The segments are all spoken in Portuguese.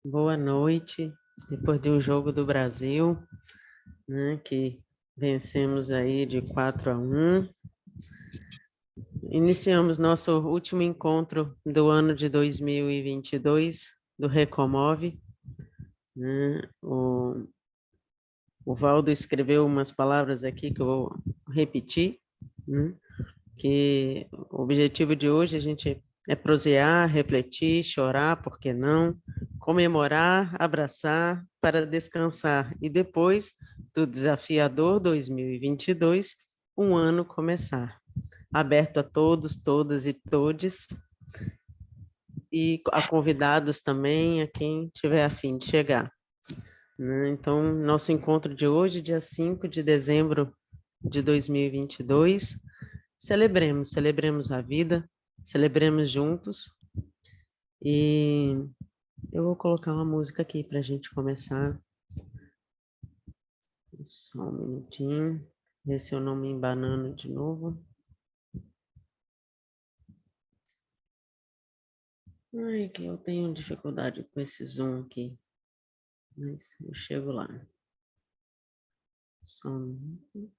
Boa noite. Depois de um jogo do Brasil, né, que vencemos aí de 4-1. Iniciamos nosso último encontro do ano de 2022 do Recomove, né? O Valdo escreveu umas palavras aqui que eu vou repetir, né? Que o objetivo de hoje a gente é prosear, refletir, chorar, por que não? Comemorar, abraçar, para descansar e depois do desafiador 2022, um ano começar. Aberto a todos, todas e todes, e a convidados também, a quem tiver a fim de chegar, né? Então, nosso encontro de hoje, dia 5 de dezembro de 2022, celebremos a vida, celebremos juntos, e eu vou colocar uma música aqui para a gente começar. Só um minutinho, ver se eu não me embanano de novo. Ai, que eu tenho dificuldade com esse Zoom aqui, mas eu chego lá. Só um minuto.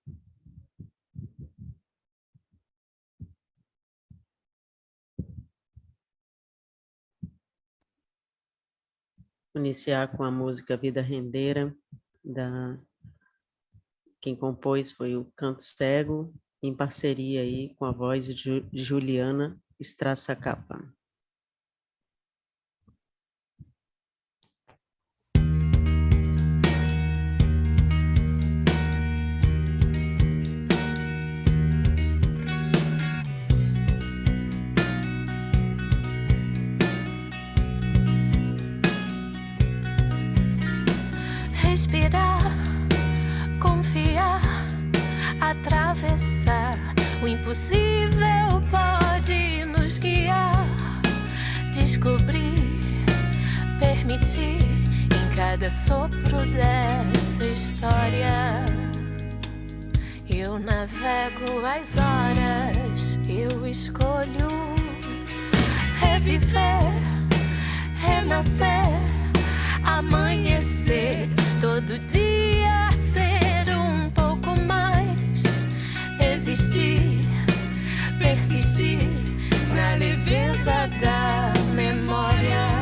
Vou iniciar com a música Vida Rendeira, quem compôs foi o Canto Cego, em parceria aí com a voz de Juliana Strassacapa. Respirar, confiar, atravessar. O impossível pode nos guiar. Descobrir, permitir em cada sopro dessa história. Eu navego as horas, eu escolho reviver, renascer, amanhecer, todo dia ser um pouco mais, existir, persistir na leveza da memória.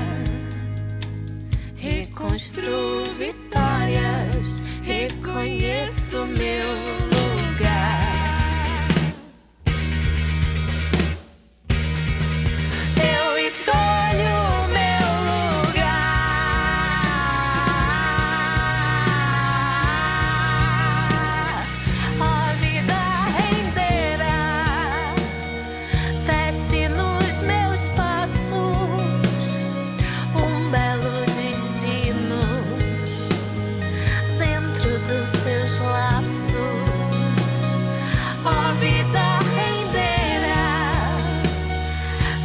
Reconstruo vitórias, reconheço meu lugar. Eu escolho meu lugar. Ó vida rendeira, tece nos meus passos um belo destino dentro dos seus laços. Ó vida rendeira,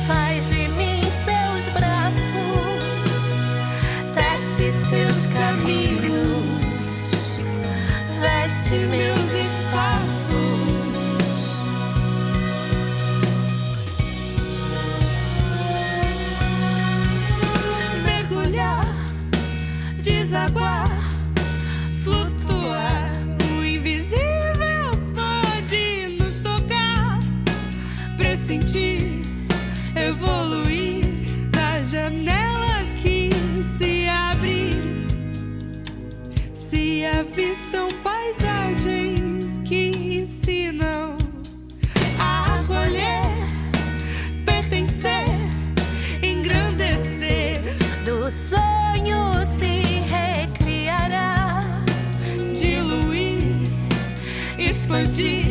faz de mim seus braços, tece seus caminhos, veste meus espaços. Mergulhar, desaguar, flutuar. O invisível pode nos tocar, pressentir, evoluir na janela que se abre. Se avistam paisagens que ensinam a acolher, pertencer, engrandecer. Do sonho se recriará, diluir, expandir.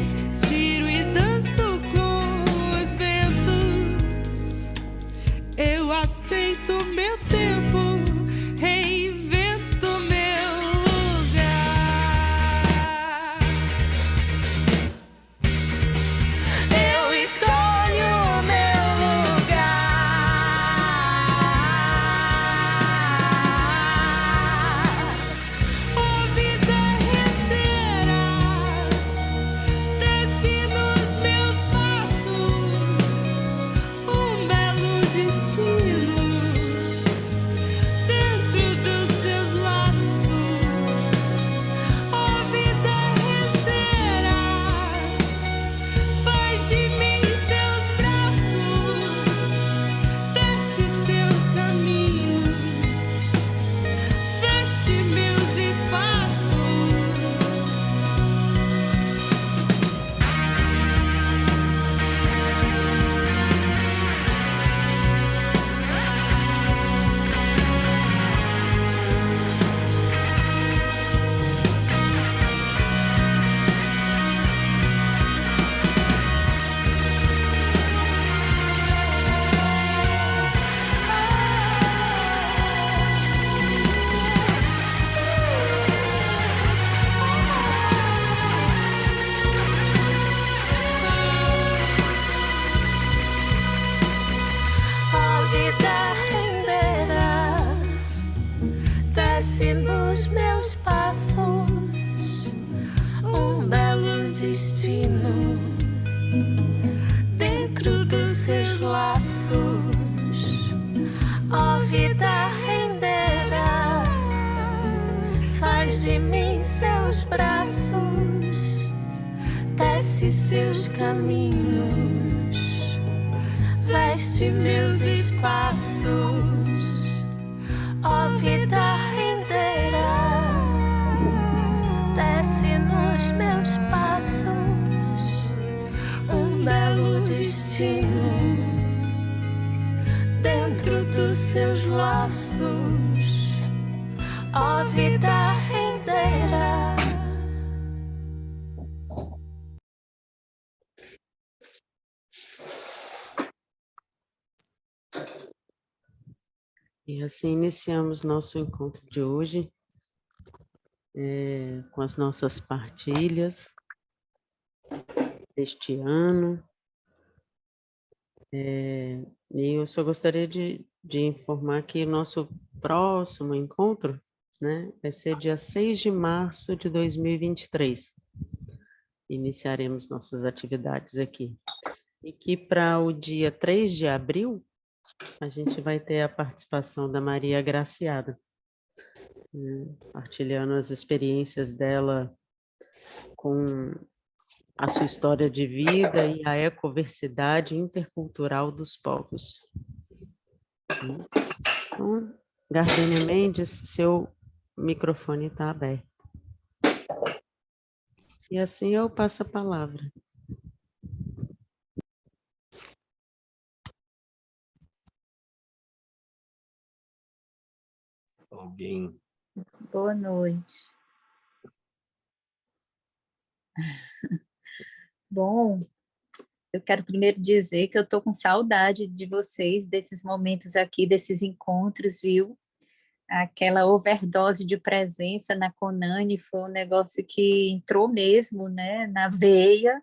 Giro e danço com os ventos. Eu aceito meu tempo, reinvento meu lugar. Eu escolho meu lugar. Ó vida rendeira, desce nos meus passos um belo destino dentro destino. Dentro dos seus laços, ó vida renderá. Faz de mim seus braços, desce seus caminhos, veste meus espaços, ó vida renderá. Desce nos meus passos um belo destino. Dentro dos seus laços, ó vida renderá. E assim iniciamos nosso encontro de hoje, com as nossas partilhas deste ano. E eu só gostaria de informar que o nosso próximo encontro, né, vai ser dia 6 de março de 2023. Iniciaremos nossas atividades aqui. E que para o dia 3 de abril, a gente vai ter a participação da Maria Graciada, né, partilhando as experiências dela com a sua história de vida e a ecoversidade intercultural dos povos. Então, Gardênia Mendes, seu microfone está aberto. E assim eu passo a palavra. Alguém? Boa noite. Bom, eu quero primeiro dizer que eu estou com saudade de vocês, desses momentos aqui, desses encontros, viu? Aquela overdose de presença na Conani foi um negócio que entrou mesmo, né, na veia.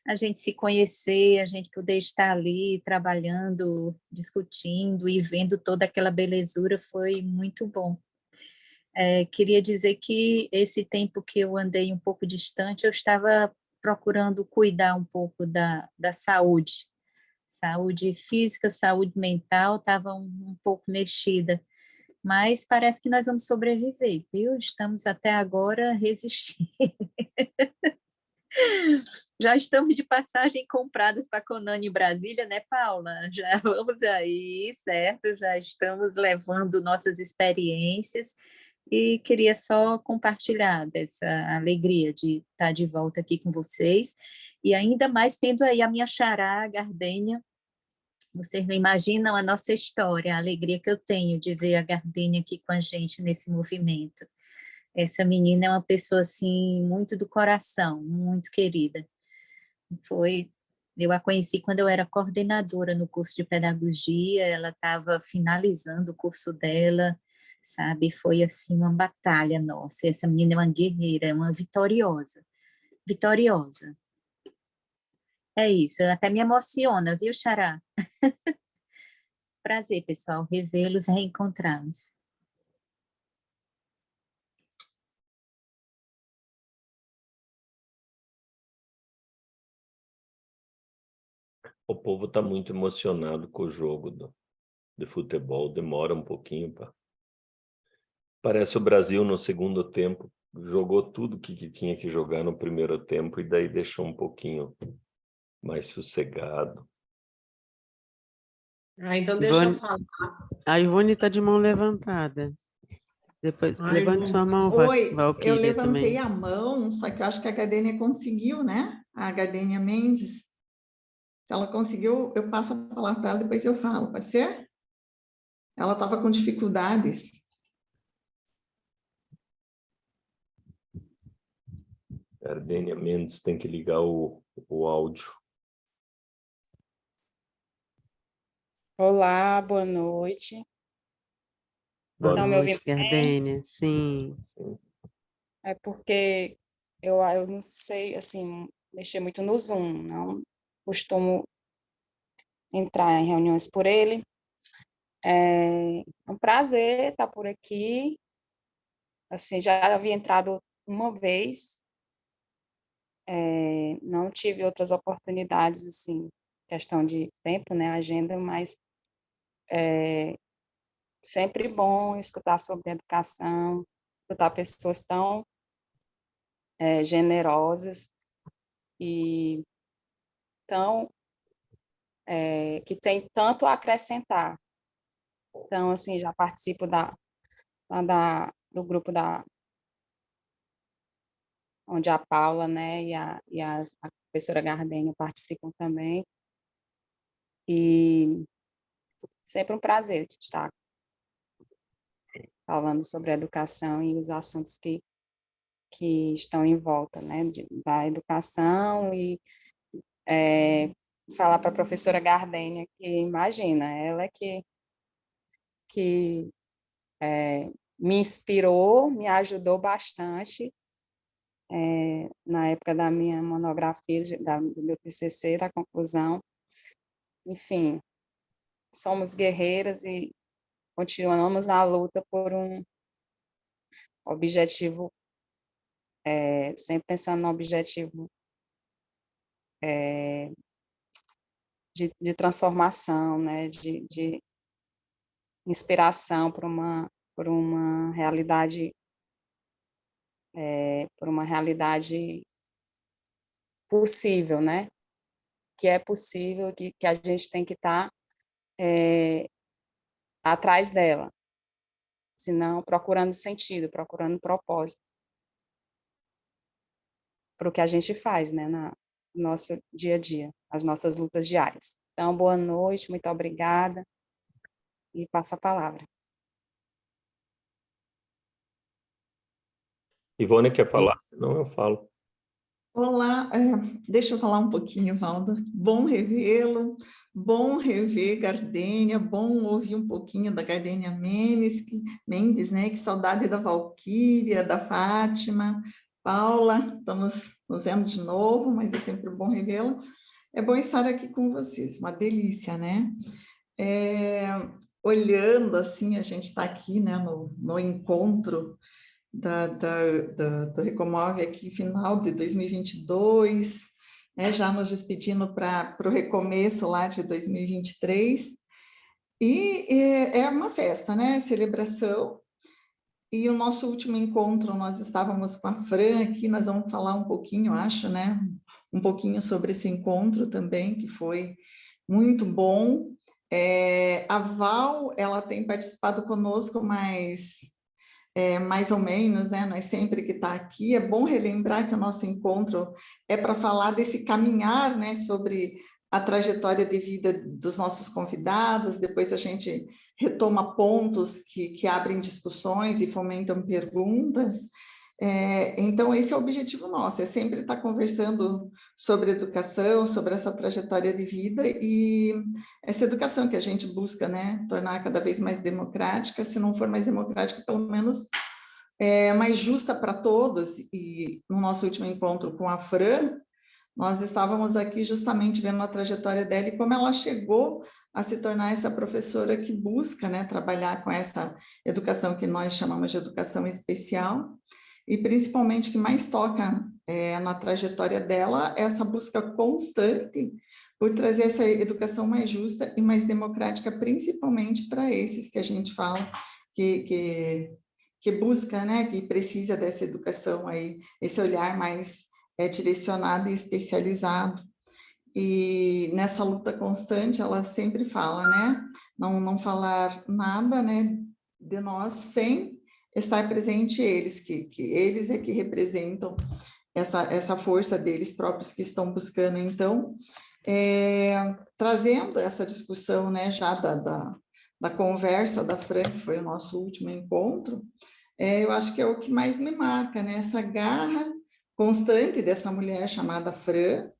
A gente se conhecer, a gente poder estar ali trabalhando, discutindo e vendo toda aquela belezura foi muito bom. Queria dizer que esse tempo que eu andei um pouco distante, eu estava procurando cuidar um pouco da saúde física, saúde mental, estava um pouco mexida, mas parece que nós vamos sobreviver, viu? Estamos até agora resistindo. Já estamos de passagem compradas para Conani Brasília, né, Paula? Já vamos aí, certo? Já estamos levando nossas experiências e queria só compartilhar dessa alegria de estar de volta aqui com vocês e ainda mais tendo aí a minha xará, a Gardênia. Vocês não imaginam a nossa história, a alegria que eu tenho de ver a Gardênia aqui com a gente nesse movimento. Essa menina é uma pessoa, assim, muito do coração, muito querida. Eu a conheci quando eu era coordenadora no curso de pedagogia, ela estava finalizando o curso dela, sabe? Foi, assim, uma batalha nossa. Essa menina é uma guerreira, é uma vitoriosa. Vitoriosa. É isso, até me emociona, viu, Xará? Prazer, pessoal, revê-los e reencontrá-los. O povo está muito emocionado com o jogo de futebol, demora um pouquinho. Parece o Brasil no segundo tempo, jogou tudo que tinha que jogar no primeiro tempo e daí deixou um pouquinho mais sossegado. Então deixa eu Ivone, falar. a Ivone está de mão levantada. Depois, Ai, levante sua mão, Oi, eu Valquíria, levantei também. a mão, só que eu acho que a Gardênia conseguiu, né? A Gardênia Mendes. Se ela conseguiu, eu passo a palavra para ela, depois eu falo, pode ser? Ela estava com dificuldades. Gardênia Mendes tem que ligar o áudio. Olá, boa noite. Boa Estão me noite, ouvindo bem? Gardênia. Sim. Sim. É porque eu não sei, assim, mexer muito no Zoom, não costumo entrar em reuniões por ele. É um prazer estar por aqui. Assim, já havia entrado uma vez, não tive outras oportunidades, assim, questão de tempo, né, agenda, mas sempre bom escutar sobre educação, escutar pessoas tão generosas e tão que tem tanto a acrescentar. Então, assim, já participo do grupo onde a Paula, né, e a professora Gardenha participam também. E sempre um prazer estar falando sobre a educação e os assuntos que estão em volta, né, da educação e falar para a professora Gardenha que, imagina, ela que me inspirou, me ajudou bastante na época da minha monografia, do meu TCC, da conclusão. Enfim, somos guerreiras e continuamos na luta por um objetivo, sempre pensando no objetivo de transformação, né, de inspiração por uma realidade possível, né? Que é possível, que a gente tem que estar atrás dela, senão procurando sentido, procurando propósito para o que a gente faz, né, no nosso dia a dia, as nossas lutas diárias. Então, boa noite, muito obrigada, e passo a palavra. Ivone quer falar? Senão eu falo. Olá, deixa eu falar um pouquinho, Valdo. Bom revê-lo, bom rever Gardênia, bom ouvir um pouquinho da Gardênia Mendes, né? Que saudade da Valquíria, da Fátima, Paula, estamos nos vendo de novo, mas é sempre bom revê-la. É bom estar aqui com vocês, uma delícia, né? Olhando assim, a gente está aqui, né, no encontro do Recomove aqui, final de 2022, né, já nos despedindo para o recomeço lá de 2023, e é uma festa, né, celebração, e o nosso último encontro, nós estávamos com a Fran aqui, nós vamos falar um pouquinho, acho, né, um pouquinho sobre esse encontro também, que foi muito bom. A Val, ela tem participado conosco, mas mais ou menos, né? Nós sempre que está aqui, é bom relembrar que o nosso encontro é para falar desse caminhar, né? Sobre a trajetória de vida dos nossos convidados, depois a gente retoma pontos que abrem discussões e fomentam perguntas. Então, esse é o objetivo nosso, é sempre estar conversando sobre educação, sobre essa trajetória de vida e essa educação que a gente busca, né, tornar cada vez mais democrática, se não for mais democrática, pelo menos mais justa para todos. E no nosso último encontro com a Fran, nós estávamos aqui justamente vendo a trajetória dela e como ela chegou a se tornar essa professora que busca, né, trabalhar com essa educação que nós chamamos de educação especial, e principalmente que mais toca na trajetória dela essa busca constante por trazer essa educação mais justa e mais democrática, principalmente para esses que a gente fala que busca, né, que precisa dessa educação aí, esse olhar mais direcionado e especializado. E nessa luta constante, ela sempre fala, né, não falar nada, né, de nós sem estar presente eles, que eles é que representam essa força deles próprios que estão buscando. Então, trazendo essa discussão, né, já da conversa da Fran, que foi o nosso último encontro, eu acho que é o que mais me marca, né, essa garra constante dessa mulher chamada Fran,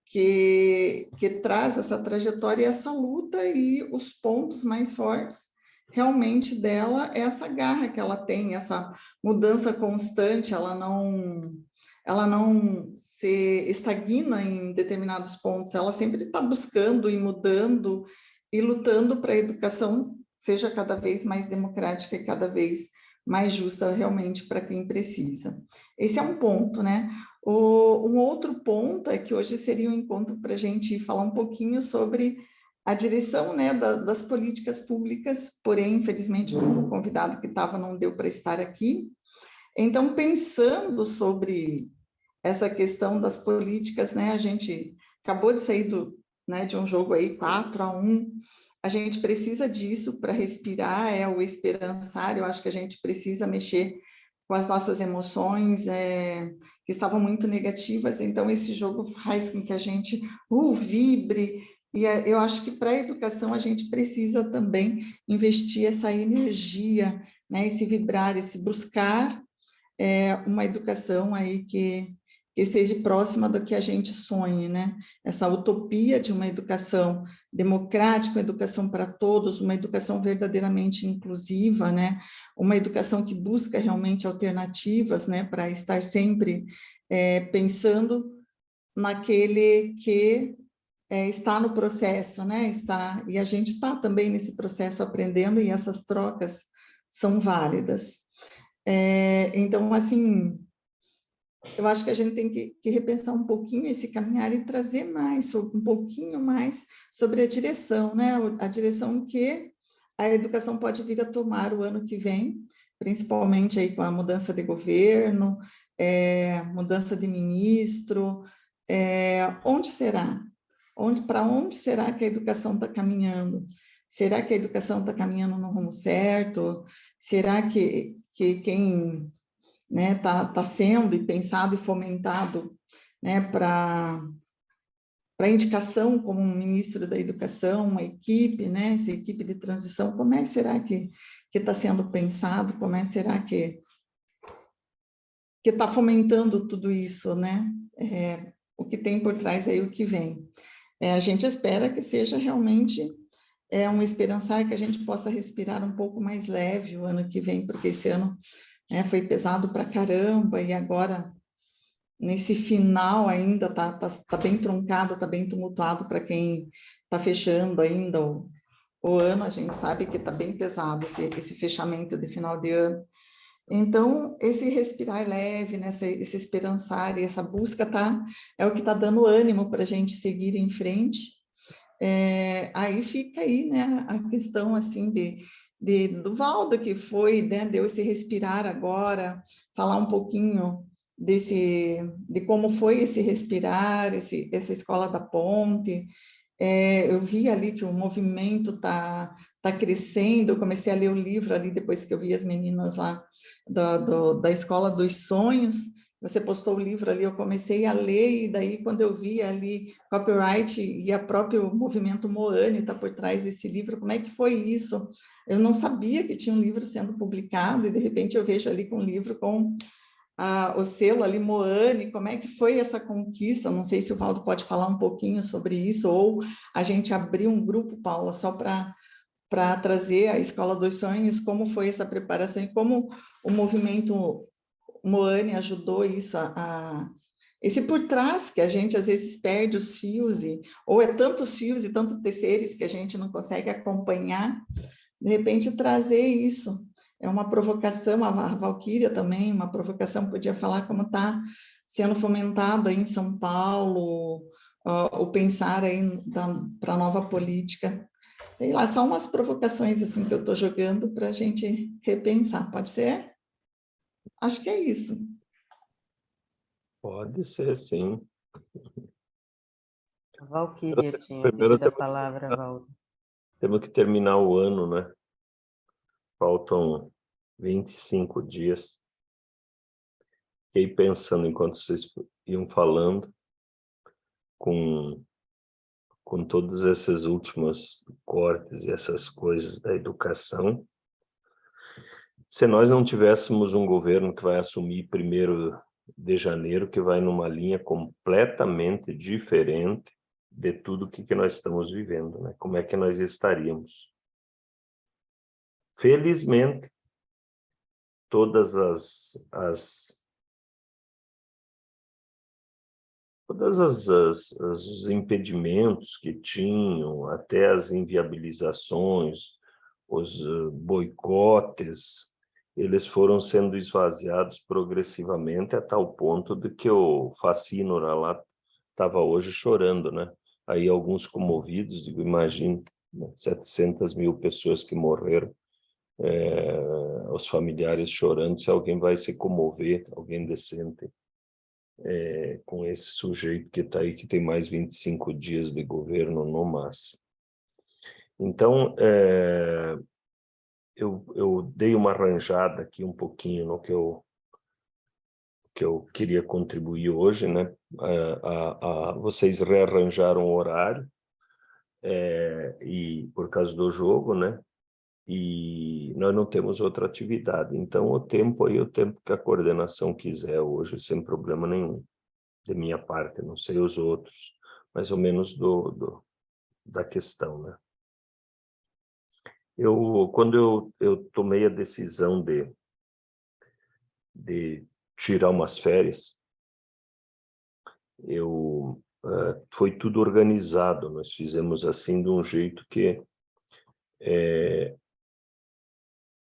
que traz essa trajetória e essa luta, e os pontos mais fortes realmente dela é essa garra que ela tem, essa mudança constante, ela não se estagna em determinados pontos, ela sempre está buscando e mudando e lutando para a educação seja cada vez mais democrática e cada vez mais justa realmente para quem precisa. Esse é um ponto, né? Um outro ponto é que hoje seria um encontro para a gente falar um pouquinho sobre a direção, né, das políticas públicas, porém, infelizmente, o convidado que estava não deu para estar aqui. Então, pensando sobre essa questão das políticas, né, a gente acabou de sair de um jogo aí 4-1, a gente precisa disso para respirar, o esperançar, eu acho que a gente precisa mexer com as nossas emoções, que estavam muito negativas, então esse jogo faz com que a gente vibre, e eu acho que para a educação a gente precisa também investir essa energia, né, esse vibrar, esse buscar uma educação aí que esteja próxima do que a gente sonha, né? Essa utopia de uma educação democrática, uma educação para todos, uma educação verdadeiramente inclusiva, né? Uma educação que busca realmente alternativas, né? Para estar sempre pensando naquele que está no processo, né? E a gente está também nesse processo aprendendo, e essas trocas são válidas. Então, assim, eu acho que a gente tem que repensar um pouquinho esse caminhar e trazer um pouquinho mais sobre a direção, né? A direção que a educação pode vir a tomar o ano que vem, principalmente aí com a mudança de governo, mudança de ministro. Onde será? Para onde será que a educação está caminhando? Será que a educação está caminhando no rumo certo? Será que quem tá sendo e pensado e fomentado, né, para indicação como um ministro da educação, uma equipe, né, essa equipe de transição, como é que será que está sendo pensado, como é que será que está fomentando tudo isso, né, o que tem por trás aí, o que vem. A gente espera que seja realmente um esperançar, que a gente possa respirar um pouco mais leve o ano que vem, porque esse ano foi pesado para caramba, e agora, nesse final ainda, tá bem truncado, tá bem tumultuado para quem está fechando ainda o ano, a gente sabe que está bem pesado esse fechamento de final de ano. Então, esse respirar leve, né, esse esperançar e essa busca é o que está dando ânimo para a gente seguir em frente. Aí fica aí, né, a questão assim do Valdo, que foi, né, deu esse respirar agora, falar um pouquinho de como foi esse respirar, essa escola da ponte. Eu vi ali que o movimento tá crescendo, eu comecei a ler o livro ali depois que eu vi as meninas lá da Escola dos Sonhos. Você postou o livro ali, eu comecei a ler, e daí quando eu vi ali copyright e o próprio movimento Moane está por trás desse livro, como é que foi isso? Eu não sabia que tinha um livro sendo publicado, e de repente eu vejo ali com um livro com o selo ali Moane. Como é que foi essa conquista? Não sei se o Valdo pode falar um pouquinho sobre isso, ou a gente abrir um grupo, Paula, só para trazer a Escola dos Sonhos, como foi essa preparação e como o movimento Moane ajudou isso esse por trás, que a gente às vezes perde os fios, ou é tantos fios e tantos teceres que a gente não consegue acompanhar, de repente trazer isso. É uma provocação, a Valquíria também, uma provocação, podia falar como está sendo fomentado aí em São Paulo, o pensar aí para a nova política. Sei lá, só umas provocações assim que eu estou jogando para a gente repensar, pode ser? Acho que é isso. Pode ser, sim. A Valquíria tinha Primeiro pedido a palavra, Valdo. Temos que terminar o ano, né? Faltam 25 dias. Fiquei pensando enquanto vocês iam falando, com todos esses últimos cortes e essas coisas da educação. Se nós não tivéssemos um governo que vai assumir 1º de janeiro, que vai numa linha completamente diferente de tudo que nós estamos vivendo, né? Como é que nós estaríamos? Felizmente, todas os impedimentos que tinham, até as inviabilizações, os boicotes, eles foram sendo esvaziados progressivamente a tal ponto de que o Facínora lá estava hoje chorando, né? Aí alguns comovidos, digo, imagine, 700 mil pessoas que morreram, os familiares chorando, se alguém vai se comover, alguém decente, com esse sujeito que está aí, que tem mais 25 dias de governo no máximo. Então, eu dei uma arranjada aqui um pouquinho no que eu queria contribuir hoje, né? Vocês rearranjaram o horário, e por causa do jogo, né? E nós não temos outra atividade. Então, o tempo aí, o tempo que a coordenação quiser hoje, sem problema nenhum, de minha parte, não sei os outros, mais ou menos da questão, né? Quando eu tomei a decisão de tirar umas férias, foi tudo organizado, nós fizemos assim de um jeito que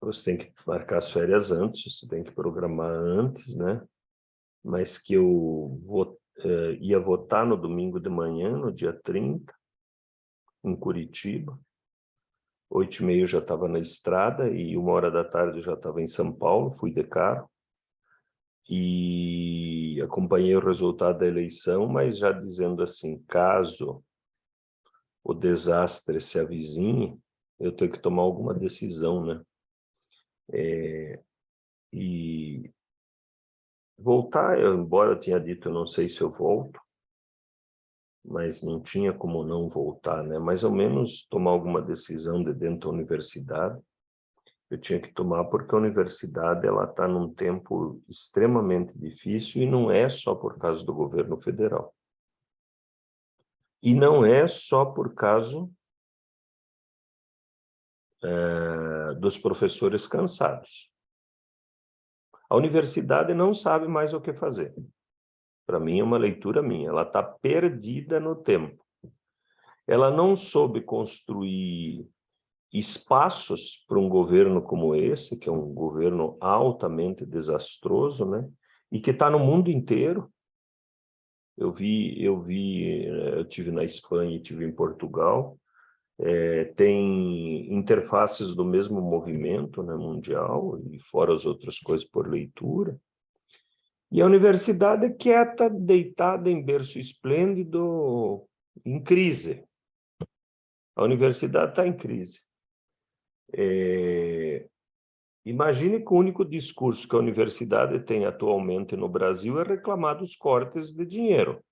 você tem que marcar as férias antes, você tem que programar antes, né? Mas que eu ia votar no domingo de manhã, no dia 30, em Curitiba. 8h30 eu já estava na estrada e 1h da tarde eu já estava em São Paulo, fui de carro. E acompanhei o resultado da eleição, mas já dizendo assim, caso o desastre se avizinhe, eu tenho que tomar alguma decisão, né? E voltar, embora eu tinha dito, eu não sei se eu volto, mas não tinha como não voltar, né? Mais ou menos tomar alguma decisão de dentro da universidade. Eu tinha que tomar porque a universidade ela está num tempo extremamente difícil e não é só por causa do governo federal. E não é só por causa dos professores cansados. A universidade não sabe mais o que fazer. Para mim, é uma leitura minha. Ela está perdida no tempo. Ela não soube construir espaços para um governo como esse, que é um governo altamente desastroso, né? E que está no mundo inteiro. Eu tive na Espanha e tive em Portugal. Tem interfaces do mesmo movimento, né, mundial, e fora as outras coisas por leitura. E a universidade é quieta, deitada em berço esplêndido, em crise. A universidade está em crise. Imagine que o único discurso que a universidade tem atualmente no Brasil é reclamar dos cortes de dinheiro,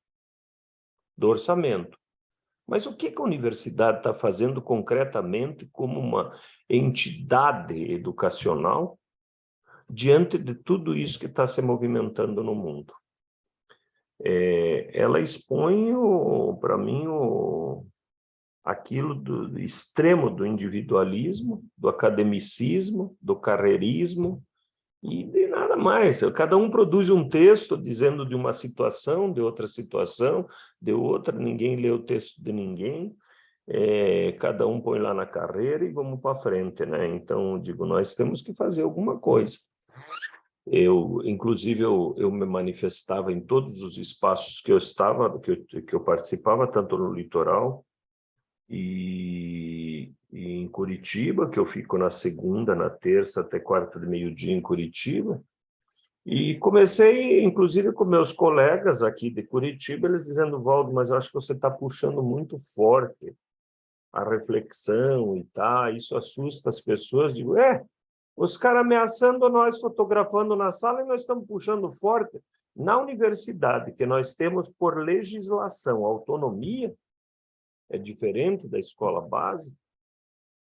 do orçamento. Mas o que a universidade está fazendo concretamente como uma entidade educacional diante de tudo isso que está se movimentando no mundo? Ela expõe, para mim, aquilo do extremo do individualismo, do academicismo, do carreirismo e de nada mais. Cada um produz um texto dizendo de uma situação, de outra situação, de outra, ninguém lê o texto de ninguém, cada um põe lá na carreira e vamos para frente, né? Então, digo, nós temos que fazer alguma coisa. Inclusive, eu me manifestava em todos os espaços que eu estava, que eu participava, tanto no litoral e em Curitiba, que eu fico na segunda, na terça, até quarta de meio-dia em Curitiba. E comecei, inclusive, com meus colegas aqui de Curitiba, eles dizendo, Valdo, mas eu acho que você está puxando muito forte a reflexão e tá, isso assusta as pessoas. Digo, os caras ameaçando nós, fotografando na sala, e nós estamos puxando forte. Na universidade, que nós temos por legislação autonomia, é diferente da escola básica.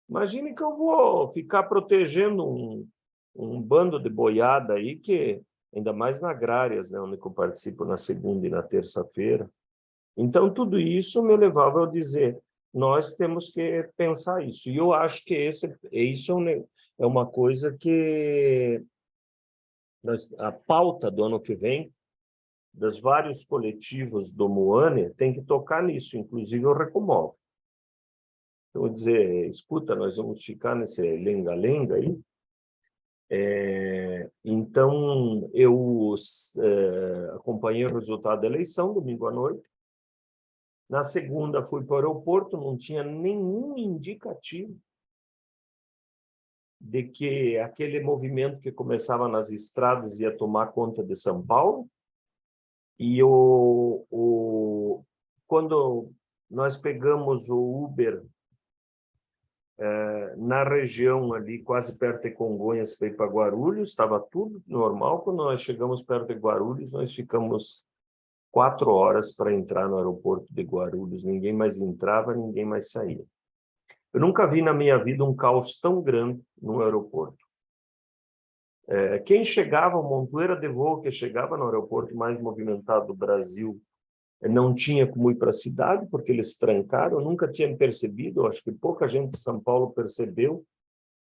Imagine que eu vou ficar protegendo um bando de boiada aí, que ainda mais na Agrárias, né, onde eu participo na segunda e na terça-feira. Então, tudo isso me levava a dizer, nós temos que pensar isso. E eu acho que isso é uma coisa que a pauta do ano que vem, dos vários coletivos do Moane, tem que tocar nisso, inclusive o Recomove. Eu vou dizer, escuta, nós vamos ficar nesse lenga-lenga aí, Então, eu acompanhei o resultado da eleição, domingo à noite. Na segunda, fui para o aeroporto, não tinha nenhum indicativo de que aquele movimento que começava nas estradas ia tomar conta de São Paulo. E quando nós pegamos o Uber na região ali, quase perto de Congonhas, para ir para Guarulhos, estava tudo normal. Quando nós chegamos perto de Guarulhos, nós ficamos 4 horas para entrar no aeroporto de Guarulhos. Ninguém mais entrava, ninguém mais saía. Eu nunca vi na minha vida um caos tão grande no aeroporto. Quem chegava, o Montoeira de Voo, que chegava no aeroporto mais movimentado do Brasil, não tinha como ir para a cidade, porque eles trancaram. Eu nunca tinha percebido, acho que pouca gente de São Paulo percebeu,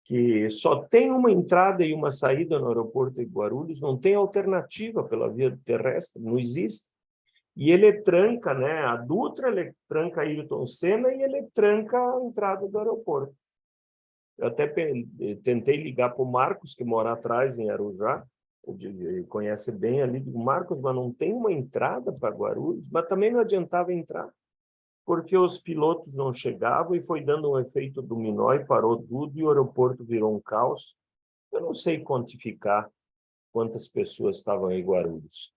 que só tem uma entrada e uma saída no aeroporto de Guarulhos, não tem alternativa pela via terrestre, não existe. E ele tranca, né, a Dutra, ele tranca a Ayrton Senna e ele tranca a entrada do aeroporto. Eu até tentei ligar para o Marcos, que mora atrás, em Arujá, ele conhece bem ali, digo, Marcos, mas não tem uma entrada para Guarulhos? Mas também não adiantava entrar, porque os pilotos não chegavam e foi dando um efeito dominó e parou tudo e o aeroporto virou um caos. Eu não sei quantificar quantas pessoas estavam em Guarulhos,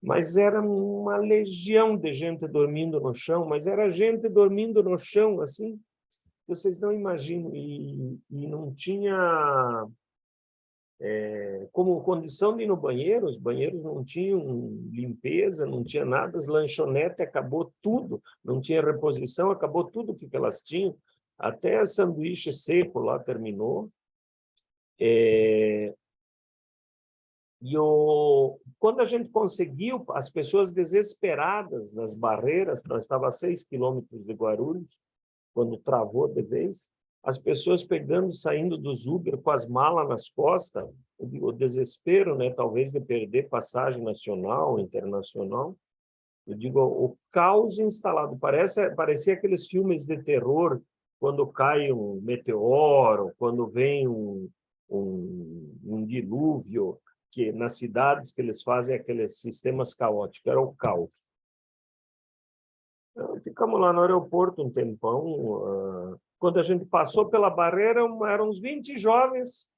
mas era uma legião de gente dormindo no chão, mas era gente dormindo no chão, assim, vocês não imaginam, e não tinha como condição de ir no banheiro, os banheiros não tinham limpeza, não tinha nada, as lanchonetes acabou tudo, não tinha reposição, acabou tudo que elas tinham, até sanduíche seco lá terminou. Quando a gente conseguiu, as pessoas desesperadas nas barreiras, nós estávamos a 6 quilômetros de Guarulhos, quando travou de vez, as pessoas pegando, saindo dos Uber com as malas nas costas, o desespero, né, talvez de perder passagem nacional, internacional. Eu digo, o caos instalado. Parecia aqueles filmes de terror, quando cai um meteoro, quando vem um dilúvio, que nas cidades que eles fazem aqueles sistemas caóticos, era o caos. Ficamos lá no aeroporto um tempão. Quando a gente passou pela barreira, eram uns 20 jovens,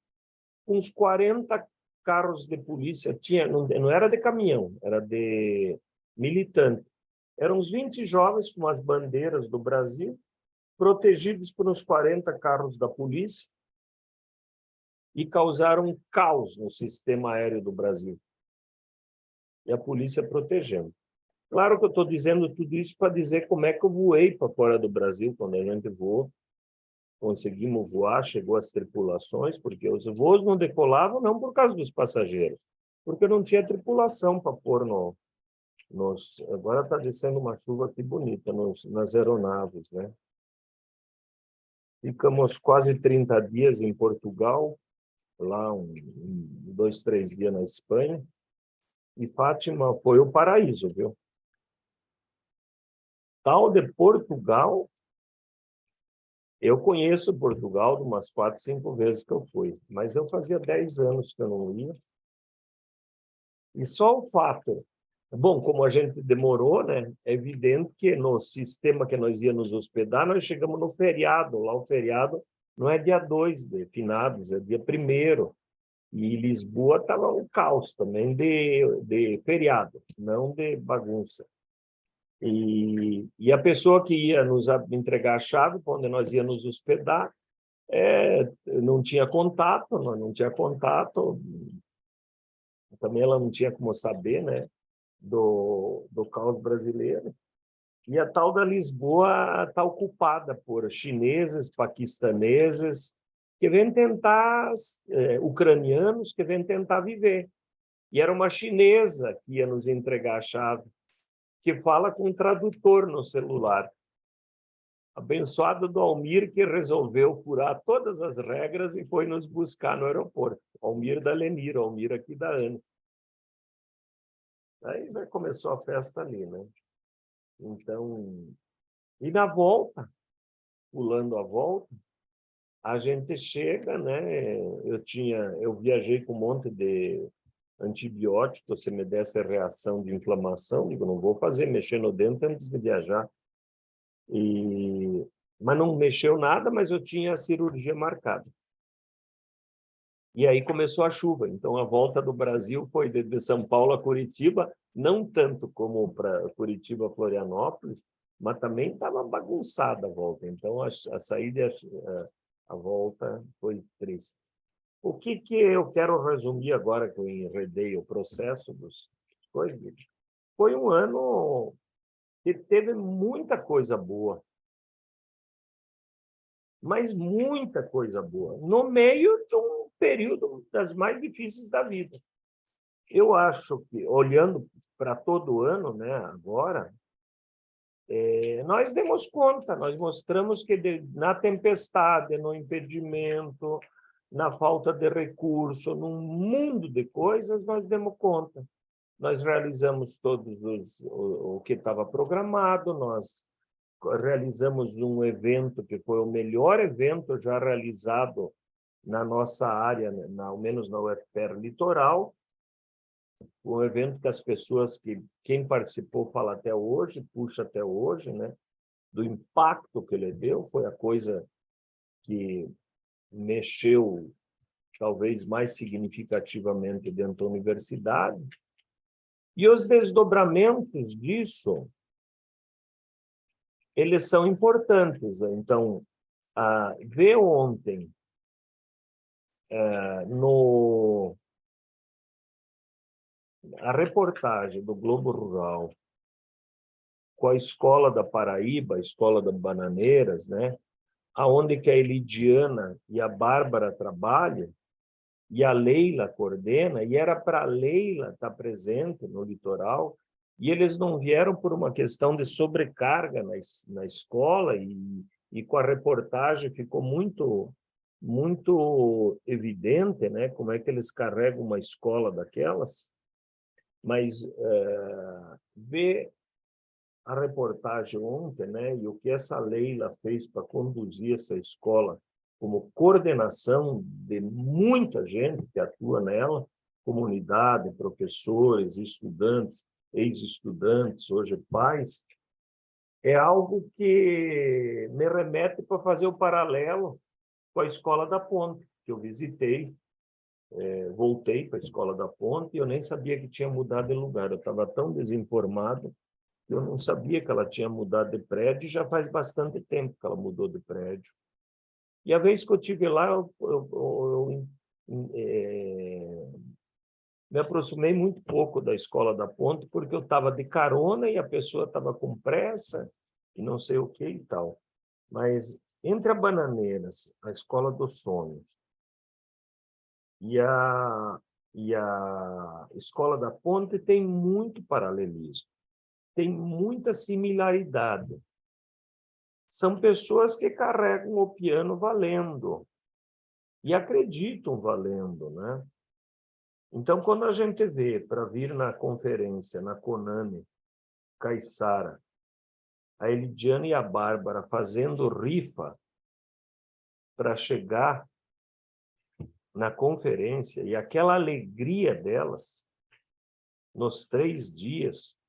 uns 40 carros de polícia. Não era de caminhão, era de militante. Eram uns 20 jovens com as bandeiras do Brasil, protegidos por uns 40 carros da polícia, e causaram um caos no sistema aéreo do Brasil. E a polícia protegendo. Claro que eu estou dizendo tudo isso para dizer como é que eu voei para fora do Brasil, quando a gente voou. Conseguimos voar, chegou as tripulações, porque os voos não decolavam não por causa dos passageiros, porque não tinha tripulação para pôr agora está descendo uma chuva aqui bonita nas aeronaves, né? Ficamos quase 30 dias em Portugal, lá 2, 3 dias na Espanha, e Fátima foi o paraíso, viu? Tal de Portugal, eu conheço Portugal de umas 4, 5 vezes que eu fui, mas eu fazia 10 anos que eu não ia. E só o fato... Bom, como a gente demorou, né? É evidente que no sistema que nós íamos nos hospedar, nós chegamos no feriado. Lá o feriado não é dia 2 de finados, é dia 1º. E Lisboa estava um caos também de feriado, não de bagunça. E a pessoa que ia nos entregar a chave, onde nós íamos nos hospedar, não tinha contato, não tinha contato. Também ela não tinha como saber, né, do caos brasileiro. E a tal da Lisboa está ocupada por chineses, paquistaneses, que vêm tentar, ucranianos, que vêm tentar viver. E era uma chinesa que ia nos entregar a chave, que fala com um tradutor no celular. Abençoado do Almir, que resolveu furar todas as regras e foi nos buscar no aeroporto. Almir da Lenir, Almir aqui da Ana. Aí já começou a festa ali, né? Então, e na volta, pulando a volta, a gente chega, né? Eu viajei com um monte de antibiótico, se me desse reação de inflamação, digo, não vou fazer, mexer no dente antes de viajar. Mas não mexeu nada, mas eu tinha a cirurgia marcada. E aí começou a chuva, então a volta do Brasil foi de São Paulo a Curitiba, não tanto como para Curitiba, Florianópolis, mas também estava bagunçada a volta, então a saída e a volta foi triste. O que eu quero resumir agora que eu enredei o processo das coisas? Foi um ano que teve muita coisa boa, mas muita coisa boa, no meio de um período das mais difíceis da vida. Eu acho que, olhando para todo ano, né, agora, nós demos conta, nós mostramos que na tempestade, no impedimento, na falta de recurso, num mundo de coisas, nós demos conta. Nós realizamos o que estava programado, nós realizamos um evento que foi o melhor evento já realizado na nossa área, ao menos na UFPR Litoral, um evento que as pessoas, quem participou fala até hoje, puxa até hoje, né? Do impacto que ele deu, foi a coisa que mexeu talvez mais significativamente dentro da universidade. E os desdobramentos disso, eles são importantes. Então, ver ontem a reportagem do Globo Rural com a Escola da Paraíba, a Escola das Bananeiras, né? Aonde que a Elidiana e a Bárbara trabalham, e a Leila coordena, e era para a Leila estar presente no litoral, e eles não vieram por uma questão de sobrecarga na escola, e com a reportagem ficou muito evidente, né, como é que eles carregam uma escola daquelas, mas ver a reportagem ontem, né, e o que essa Leila fez para conduzir essa escola como coordenação de muita gente que atua nela, comunidade, professores, estudantes, ex-estudantes, hoje pais, é algo que me remete para fazer o paralelo com a Escola da Ponte, que eu visitei, voltei para a Escola da Ponte e eu nem sabia que tinha mudado de lugar, eu estava tão desinformado que eu não sabia que ela tinha mudado de prédio, já faz bastante tempo que ela mudou de prédio. E a vez que eu estive lá, eu me aproximei muito pouco da Escola da Ponte, porque eu estava de carona e a pessoa estava com pressa e não sei o que e tal. Mas entre a Bananeiras, a Escola dos Sonhos e a Escola da Ponte tem muito paralelismo, tem muita similaridade. São pessoas que carregam o piano valendo e acreditam valendo, né? Então, quando a gente vê para vir na conferência, na Coname, Caiçara, a Elidiana e a Bárbara fazendo rifa para chegar na conferência e aquela alegria delas nos 3 dias,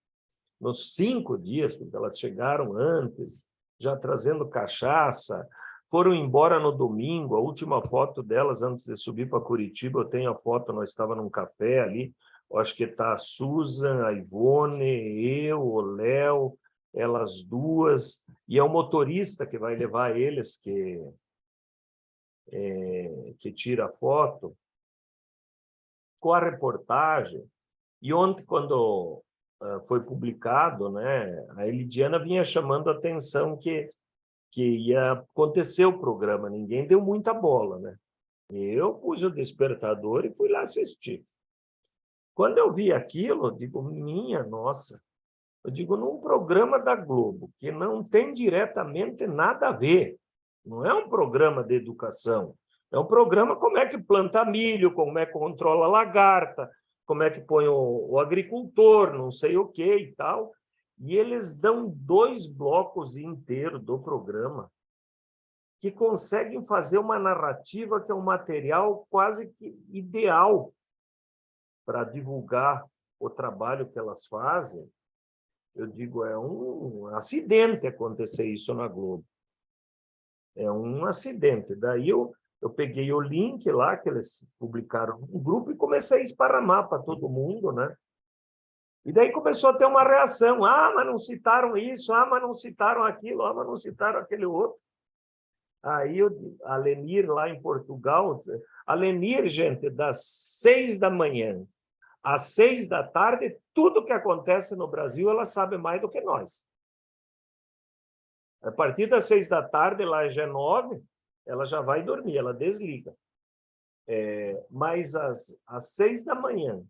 nos 5 dias, porque elas chegaram antes, já trazendo cachaça, foram embora no domingo, a última foto delas antes de subir para Curitiba, eu tenho a foto, nós estávamos num café ali, eu acho que está a Susan, a Ivone, eu, o Léo, elas duas, e é o motorista que vai levar eles, que tira a foto, com a reportagem. E ontem, quando foi publicado, né, a Elidiana vinha chamando a atenção que ia acontecer o programa, ninguém deu muita bola, né? Eu pus o despertador e fui lá assistir. Quando eu vi aquilo, eu digo, minha nossa, eu digo, num programa da Globo, que não tem diretamente nada a ver, não é um programa de educação, é um programa como é que planta milho, como é que controla a lagarta, como é que põe o agricultor, não sei o que e tal, e eles dão 2 blocos inteiros do programa que conseguem fazer uma narrativa que é um material quase que ideal para divulgar o trabalho que elas fazem. Eu digo, é um acidente acontecer isso na Globo. É um acidente. Daí eu peguei o link lá, que eles publicaram no grupo, e comecei a esparramar para todo mundo, né? E daí começou a ter uma reação. Ah, mas não citaram isso, ah, mas não citaram aquilo, ah, mas não citaram aquele outro. Aí a Lenir, lá em Portugal, a Lenir, gente, das 6 da manhã às 6 da tarde, tudo que acontece no Brasil, ela sabe mais do que nós. A partir das 6 da tarde, lá já é 9, ela já vai dormir, ela desliga. Mas às 6 da manhã,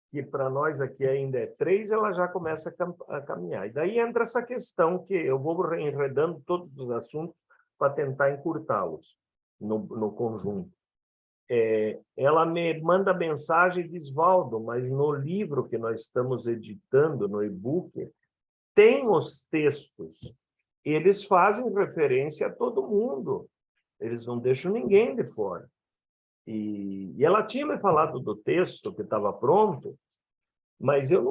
que para nós aqui ainda é 3, ela já começa a caminhar. E daí entra essa questão que eu vou enredando todos os assuntos para tentar encurtá-los no conjunto. Ela me manda mensagem e diz, Valdo, mas no livro que nós estamos editando, no e-book, tem os textos. Eles fazem referência a todo mundo. Eles não deixam ninguém de fora. E ela tinha me falado do texto que estava pronto, mas eu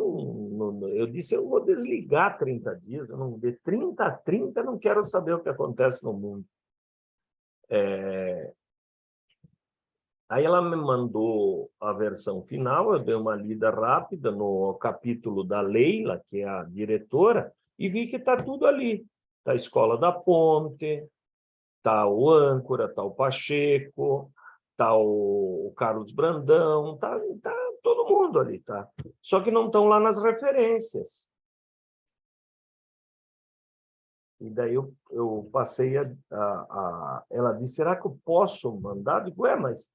eu disse, eu vou desligar 30 dias, de 30 a 30 não quero saber o que acontece no mundo. Aí ela me mandou a versão final, eu dei uma lida rápida no capítulo da Leila, que é a diretora, e vi que está tudo ali. Está a Escola da Ponte, está o Âncora, está o Pacheco, está o Carlos Brandão, está todo mundo ali, tá? Só que não estão lá nas referências. E daí eu passei ela disse, será que eu posso mandar? Eu digo, mas...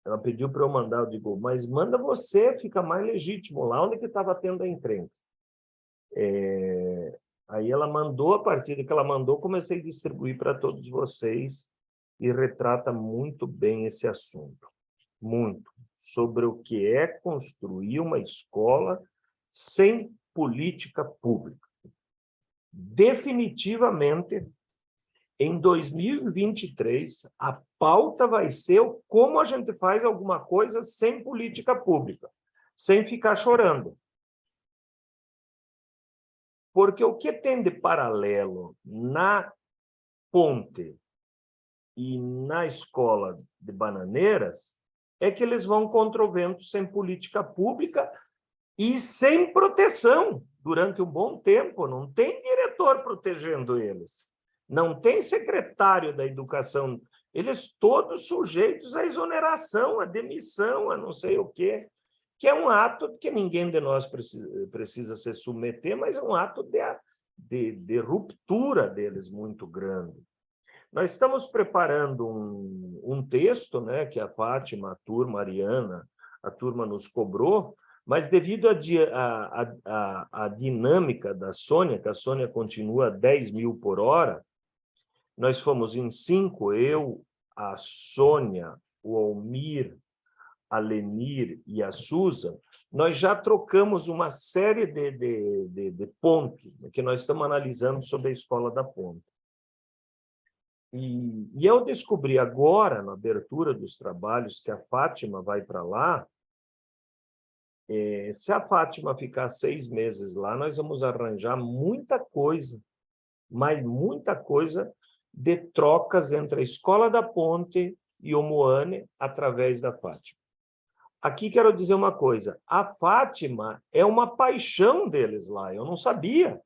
Ela pediu para eu mandar, eu digo, mas manda você, fica mais legítimo lá onde que estava tendo a encrenca. Aí ela mandou, a partir de que ela mandou, comecei a distribuir para todos vocês e retrata muito bem esse assunto. Muito. Sobre o que é construir uma escola sem política pública. Definitivamente, em 2023, a pauta vai ser como a gente faz alguma coisa sem política pública, sem ficar chorando. Porque o que tem de paralelo na Ponte e na escola de Bananeiras é que eles vão contra o vento sem política pública e sem proteção durante um bom tempo. Não tem diretor protegendo eles. Não tem secretário da educação. Eles todos sujeitos à exoneração, à demissão, a não sei o quê, que é um ato que ninguém de nós precisa se submeter, mas é um ato de ruptura deles muito grande. Nós estamos preparando um texto, né, que a Fátima, a turma, a Ariana, a turma nos cobrou, mas devido à dinâmica da Sônia, que a Sônia continua 10 mil por hora, nós fomos em 5, eu, a Sônia, o Almir, a Lenir e a Susan, nós já trocamos uma série de pontos que nós estamos analisando sobre a Escola da Ponte. E eu descobri agora, na abertura dos trabalhos, que a Fátima vai para lá. Se a Fátima ficar 6 meses lá, nós vamos arranjar muita coisa, mas muita coisa de trocas entre a Escola da Ponte e o Moane através da Fátima. Aqui quero dizer uma coisa, a Fátima é uma paixão deles lá, eu não sabia.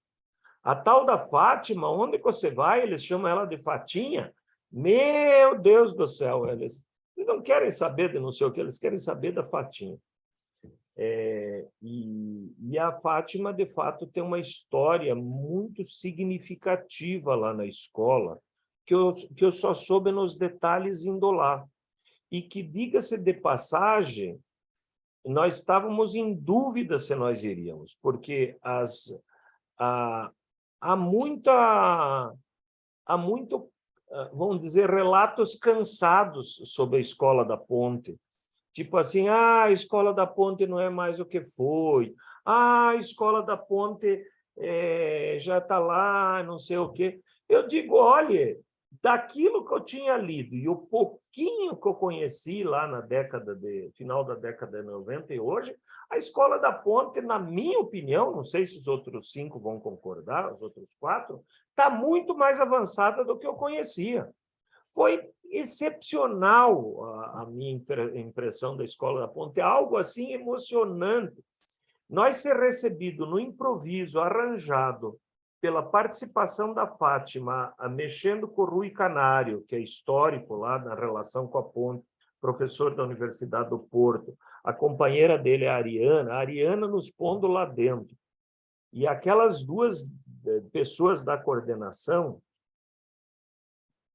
A tal da Fátima, onde você vai, eles chamam ela de Fatinha. Meu Deus do céu, eles não querem saber de não sei o que, eles querem saber da Fatinha. E a Fátima, de fato, tem uma história muito significativa lá na escola, que eu só soube nos detalhes indo lá. E que, diga-se de passagem, nós estávamos em dúvida se nós iríamos, porque há muito, vamos dizer, relatos cansados sobre a Escola da Ponte. Tipo assim, a Escola da Ponte não é mais o que foi. A Escola da Ponte já está lá, não sei o quê. Eu digo, olha, daquilo que eu tinha lido e o pouquinho que eu conheci lá na final da década de 90 e hoje, a Escola da Ponte, na minha opinião, não sei se os outros 5 vão concordar, os outros 4, está muito mais avançada do que eu conhecia. Foi excepcional a minha impressão da Escola da Ponte, algo assim emocionante. Nós ser recebido no improviso, arranjado, pela participação da Fátima, mexendo com o Rui Canário, que é histórico lá na relação com a Ponte, professor da Universidade do Porto, a companheira dele é a Ariana nos pondo lá dentro. E aquelas 2 pessoas da coordenação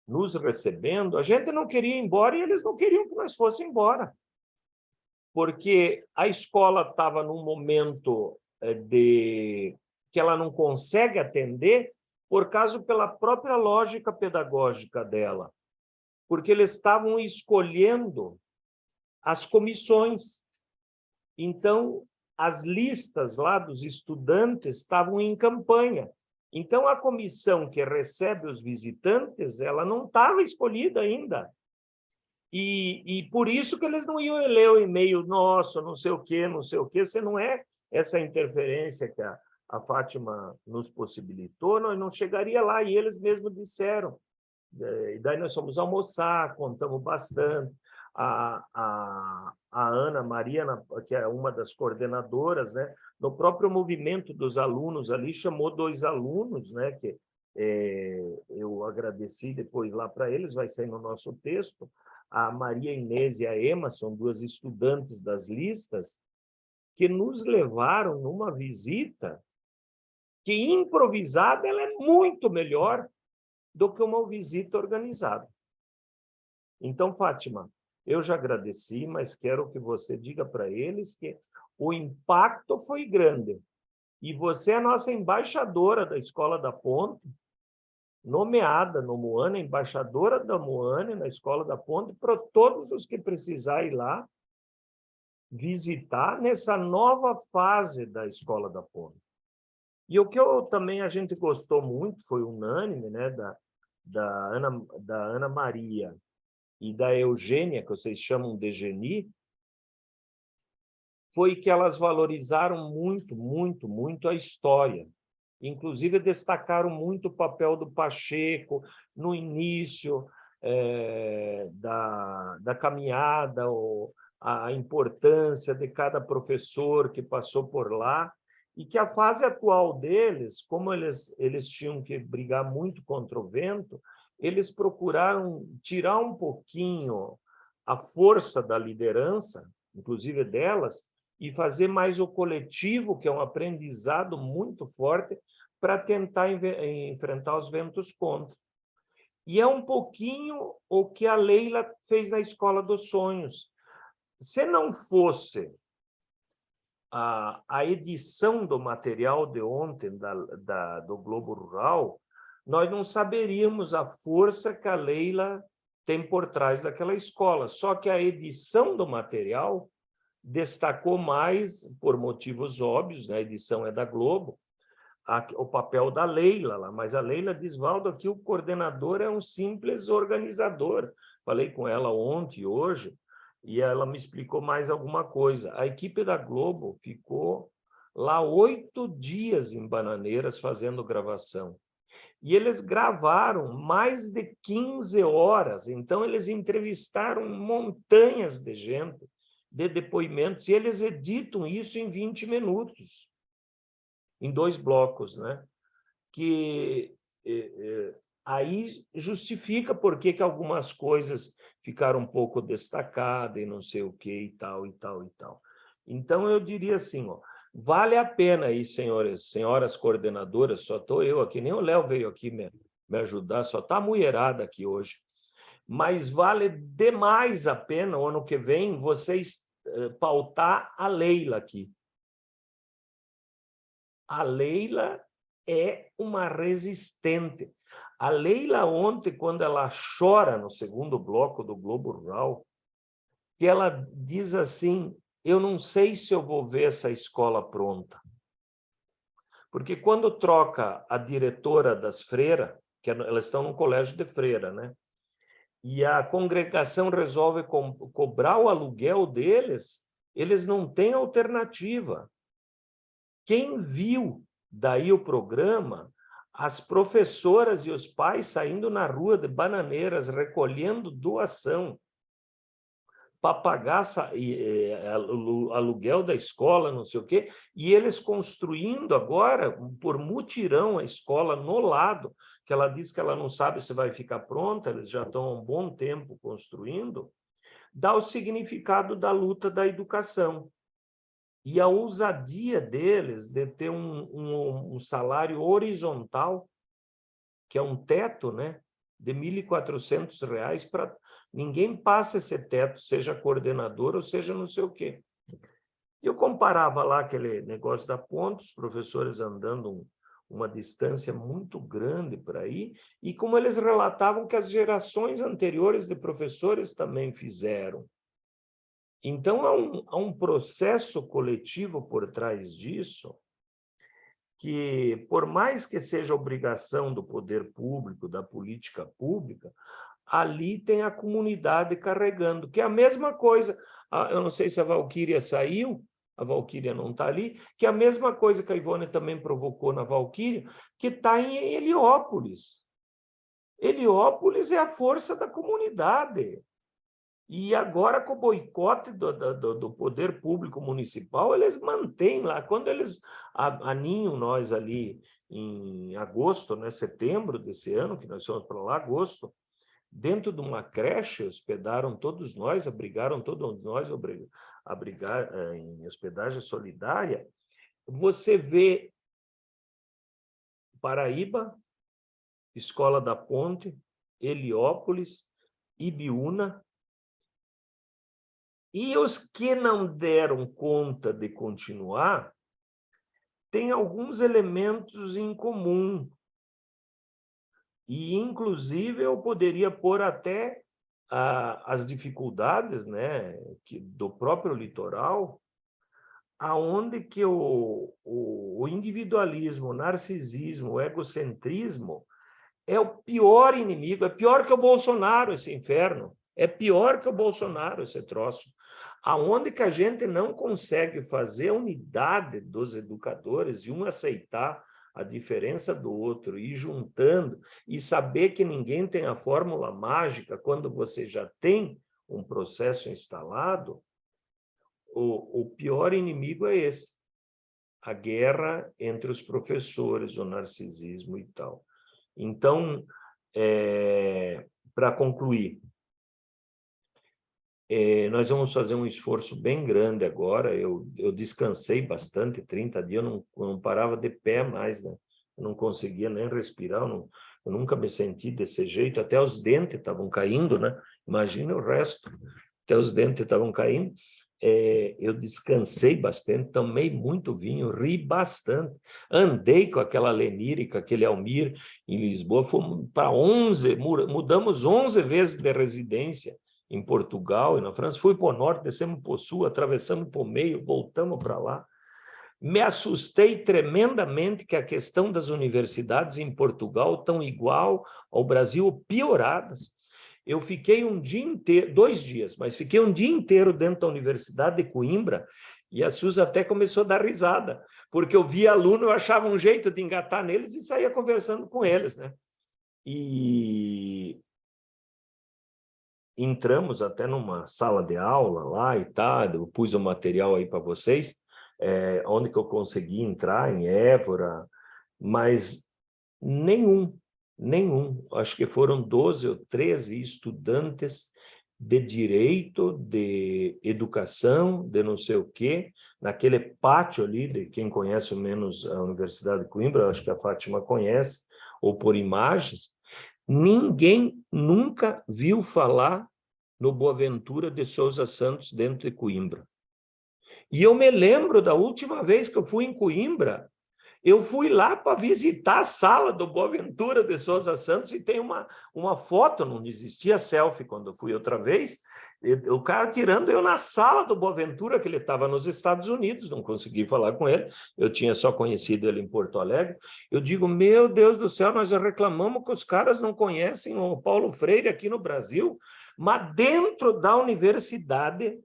nos recebendo, a gente não queria ir embora e eles não queriam que nós fôssemos embora. Porque a escola estava num momento que ela não consegue atender pela própria lógica pedagógica dela. Porque eles estavam escolhendo as comissões. Então, as listas lá dos estudantes estavam em campanha. Então, a comissão que recebe os visitantes, ela não estava escolhida ainda. E por isso que eles não iam ler o e-mail nosso, não sei o quê, se não é essa interferência que a Fátima nos possibilitou, nós não chegaria lá, e eles mesmos disseram. E daí nós fomos almoçar, contamos bastante. A Ana Maria, que é uma das coordenadoras, né, no próprio movimento dos alunos ali, chamou 2 alunos, né, que eu agradeci depois lá para eles, vai sair no nosso texto, a Maria Inês e a Emma, são 2 estudantes das listas, que nos levaram numa visita que, improvisada, ela é muito melhor do que uma visita organizada. Então, Fátima, eu já agradeci, mas quero que você diga para eles que o impacto foi grande. E você é a nossa embaixadora da Escola da Ponte, nomeada no Moana, embaixadora da Moana na Escola da Ponte, para todos os que precisarem ir lá visitar nessa nova fase da Escola da Ponte. E o que a gente gostou muito, foi unânime, né, da Ana Maria e da Eugênia, que vocês chamam de Geni, foi que elas valorizaram muito, muito, muito a história. Inclusive, destacaram muito o papel do Pacheco no início da caminhada, a importância de cada professor que passou por lá, e que a fase atual deles, como eles tinham que brigar muito contra o vento, eles procuraram tirar um pouquinho a força da liderança, inclusive delas, e fazer mais o coletivo, que é um aprendizado muito forte, para tentar enfrentar os ventos contra. E é um pouquinho o que a Leila fez na Escola dos Sonhos. Se não fosse a edição do material de ontem do Globo Rural, nós não saberíamos a força que a Leila tem por trás daquela escola. Só que a edição do material destacou mais, por motivos óbvios, né? A edição é da Globo, o papel da Leila lá, mas a Leila diz, Valdo, aqui o coordenador é um simples organizador. Falei com ela ontem e hoje, e ela me explicou mais alguma coisa. A equipe da Globo ficou lá 8 dias em Bananeiras fazendo gravação. E eles gravaram mais de 15 horas, então eles entrevistaram montanhas de gente, de depoimentos, e eles editam isso em 20 minutos, em 2 blocos, né? Que aí justifica por que algumas coisas ficaram um pouco destacadas e não sei o que e tal, e tal, e tal. Então, eu diria assim, ó, vale a pena aí, senhoras coordenadoras, só estou eu aqui, nem o Léo veio aqui me ajudar, só está a mulherada aqui hoje, mas vale demais a pena, o ano que vem, vocês pautar a Leila aqui. A Leila é uma resistente. A Leila ontem, quando ela chora no segundo bloco do Globo Rural, que ela diz assim, eu não sei se eu vou ver essa escola pronta. Porque quando troca a diretora das freiras, que elas estão no colégio de freira, né? E a congregação resolve cobrar o aluguel deles, eles não têm alternativa. Quem viu daí o programa, as professoras e os pais saindo na rua de Bananeiras, recolhendo doação para pagar aluguel da escola, não sei o quê, e eles construindo agora, por mutirão, a escola no lado, que ela diz que ela não sabe se vai ficar pronta, eles já estão há um bom tempo construindo, dá o significado da luta da educação. E a ousadia deles de ter um salário horizontal, que é um teto, né, de R$ 1.400, para ninguém passa esse teto, seja coordenador ou seja não sei o quê. Eu comparava lá aquele negócio da ponte, os professores andando uma distância muito grande para ir, e como eles relatavam que as gerações anteriores de professores também fizeram. Então, há um processo coletivo por trás disso, que, por mais que seja obrigação do poder público, da política pública, ali tem a comunidade carregando, que é a mesma coisa. Eu não sei se a Valquíria saiu, a Valquíria não está ali, que é a mesma coisa que a Ivone também provocou na Valquíria, que está em Heliópolis. Heliópolis é a força da comunidade. E agora, com o boicote do poder público municipal, eles mantêm lá. Quando eles aninham nós ali em agosto, né, setembro desse ano, que nós fomos para lá, agosto, dentro de uma creche, hospedaram todos nós, abrigaram todos nós, abrigar em hospedagem solidária. Você vê Paraíba, Escola da Ponte, Heliópolis, Ibiúna. E os que não deram conta de continuar, têm alguns elementos em comum. E, inclusive, eu poderia pôr até as dificuldades, né, do próprio litoral, aonde que o individualismo, o narcisismo, o egocentrismo é o pior inimigo, é pior que o Bolsonaro, esse inferno. É pior que o Bolsonaro, esse troço. Aonde que a gente não consegue fazer a unidade dos educadores e um aceitar a diferença do outro, ir juntando e saber que ninguém tem a fórmula mágica quando você já tem um processo instalado, o pior inimigo é esse. A guerra entre os professores, o narcisismo e tal. Então, para concluir, nós vamos fazer um esforço bem grande agora. Eu descansei bastante, 30 dias, eu não parava de pé mais, né? Eu não conseguia nem respirar, eu nunca me senti desse jeito, até os dentes estavam caindo, né? Imagina o resto, até os dentes estavam caindo. Eu descansei bastante, tomei muito vinho, ri bastante, andei com aquela Lenire, com aquele Almir em Lisboa, fomos para 11, mudamos 11 vezes de residência, em Portugal e na França, fui para o norte, descemos para o sul, atravessamos para o meio, voltamos para lá. Me assustei tremendamente que a questão das universidades em Portugal estão igual ao Brasil, pioradas. Eu fiquei um dia inteiro, 2 dias, mas fiquei um dia inteiro dentro da Universidade de Coimbra e a Suzy até começou a dar risada, porque eu via aluno, eu achava um jeito de engatar neles e saía conversando com eles, né? E entramos até numa sala de aula lá e tal, eu pus o material aí para vocês, onde que eu consegui entrar, em Évora, mas nenhum, acho que foram 12 ou 13 estudantes de direito, de educação, de não sei o quê, naquele pátio ali, de quem conhece menos a Universidade de Coimbra, acho que a Fátima conhece, ou por imagens. Ninguém nunca viu falar no Boaventura de Souza Santos dentro de Coimbra. E eu me lembro da última vez que eu fui em Coimbra, Eu fui lá para visitar a sala do Boaventura de Souza Santos e tem uma foto, não existia selfie quando eu fui outra vez, o cara tirando eu na sala do Boaventura, que ele estava nos Estados Unidos, não consegui falar com ele, eu tinha só conhecido ele em Porto Alegre. Eu digo, meu Deus do céu, nós reclamamos que os caras não conhecem o Paulo Freire aqui no Brasil, mas dentro da Universidade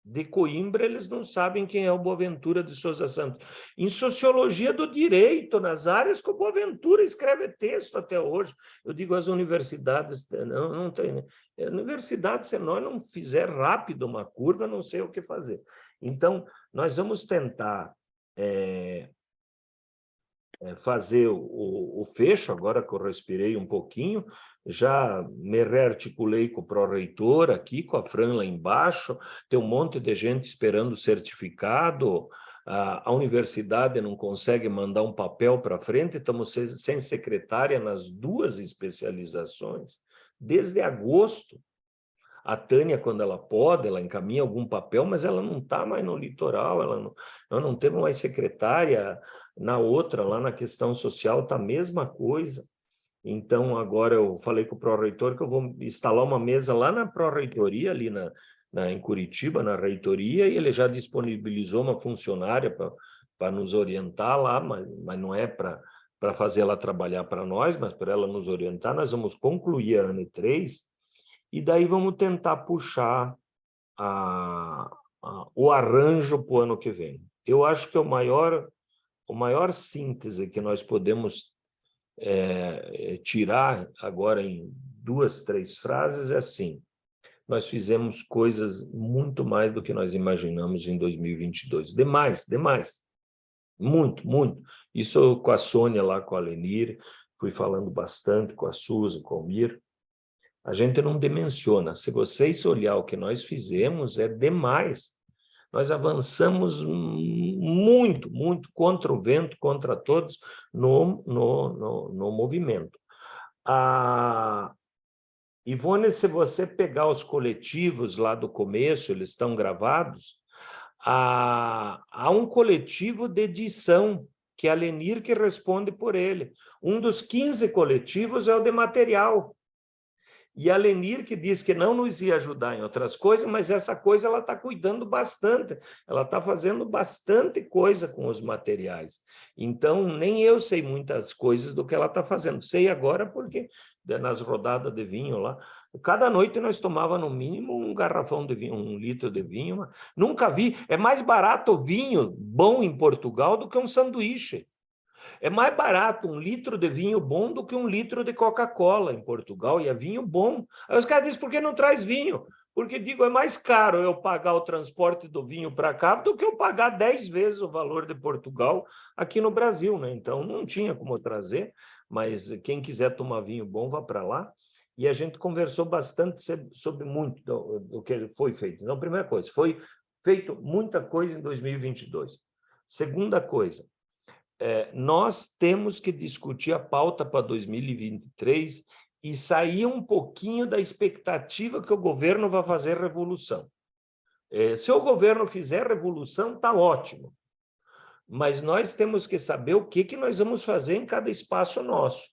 de Coimbra, eles não sabem quem é o Boaventura de Souza Santos. Em Sociologia do Direito, nas áreas que o Boaventura escreve texto até hoje. Eu digo, as universidades, não tem... Universidade, se nós não fizer rápido uma curva, não sei o que fazer. Então, nós vamos tentar fazer o fecho, agora que eu respirei um pouquinho, já me rearticulei com o pró-reitor aqui, com a Fran lá embaixo, tem um monte de gente esperando o certificado, a universidade não consegue mandar um papel para frente, estamos sem secretária nas 2 especializações, desde agosto. A Tânia, quando ela pode, ela encaminha algum papel, mas ela não está mais no litoral, nós não temos mais secretária. Na outra, lá na questão social, está a mesma coisa. Então, agora eu falei com o pró-reitor que eu vou instalar uma mesa lá na pró-reitoria, ali em Curitiba, na reitoria, e ele já disponibilizou uma funcionária para nos orientar lá, mas não é para fazer ela trabalhar para nós, mas para ela nos orientar. Nós vamos concluir a ano 3, e daí vamos tentar puxar o arranjo para o ano que vem. Eu acho que o maior síntese que nós podemos tirar agora em 2, 3 frases é assim: nós fizemos coisas muito mais do que nós imaginamos em 2022. Demais. Muito, muito. Isso com a Sônia lá, com a Lenir, fui falando bastante com a Suzy, com o Mir. A gente não dimensiona. Se vocês olhar o que nós fizemos, é demais. Nós avançamos muito, muito contra o vento, contra todos, no movimento. Ivone, se você pegar os coletivos lá do começo, eles estão gravados, há um coletivo de edição, que é a Lenir que responde por ele. Um dos 15 coletivos é o de material. E a Lenir, que diz que não nos ia ajudar em outras coisas, mas essa coisa ela está cuidando bastante, ela está fazendo bastante coisa com os materiais. Então, nem eu sei muitas coisas do que ela está fazendo. Sei agora porque nas rodadas de vinho lá, cada noite nós tomávamos no mínimo um garrafão de vinho, 1 litro de vinho. Nunca vi. É mais barato o vinho bom em Portugal do que um sanduíche. É mais barato 1 litro de vinho bom do que 1 litro de Coca-Cola em Portugal, e é vinho bom. Aí os caras dizem, por que não traz vinho? Porque, digo, é mais caro eu pagar o transporte do vinho para cá do que eu pagar 10 vezes o valor de Portugal aqui no Brasil, né? Então, não tinha como trazer, mas quem quiser tomar vinho bom, vá para lá. E a gente conversou bastante sobre muito do que foi feito. Então, primeira coisa, foi feito muita coisa em 2022. Segunda coisa, nós temos que discutir a pauta para 2023 e sair um pouquinho da expectativa que o governo vai fazer revolução. Se o governo fizer revolução, está ótimo, mas nós temos que saber o que nós vamos fazer em cada espaço nosso.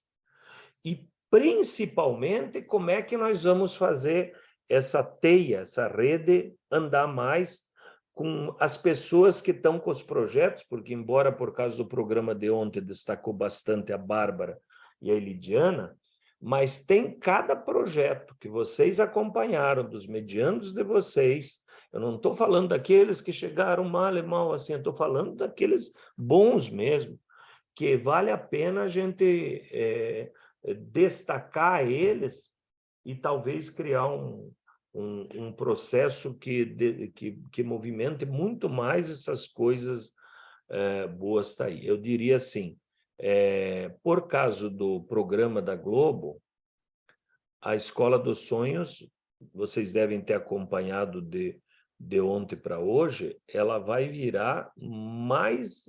E, principalmente, como é que nós vamos fazer essa teia, essa rede andar mais com as pessoas que estão com os projetos, porque, embora por causa do programa de ontem destacou bastante a Bárbara e a Elidiana, mas tem cada projeto que vocês acompanharam, dos medianos de vocês. Eu não estou falando daqueles que chegaram mal e mal assim, eu estou falando daqueles bons mesmo, que vale a pena a gente destacar eles e talvez criar um processo que movimente muito mais essas coisas boas tá aí. Eu diria assim, por causa do programa da Globo, a Escola dos Sonhos, vocês devem ter acompanhado de ontem para hoje, ela vai virar mais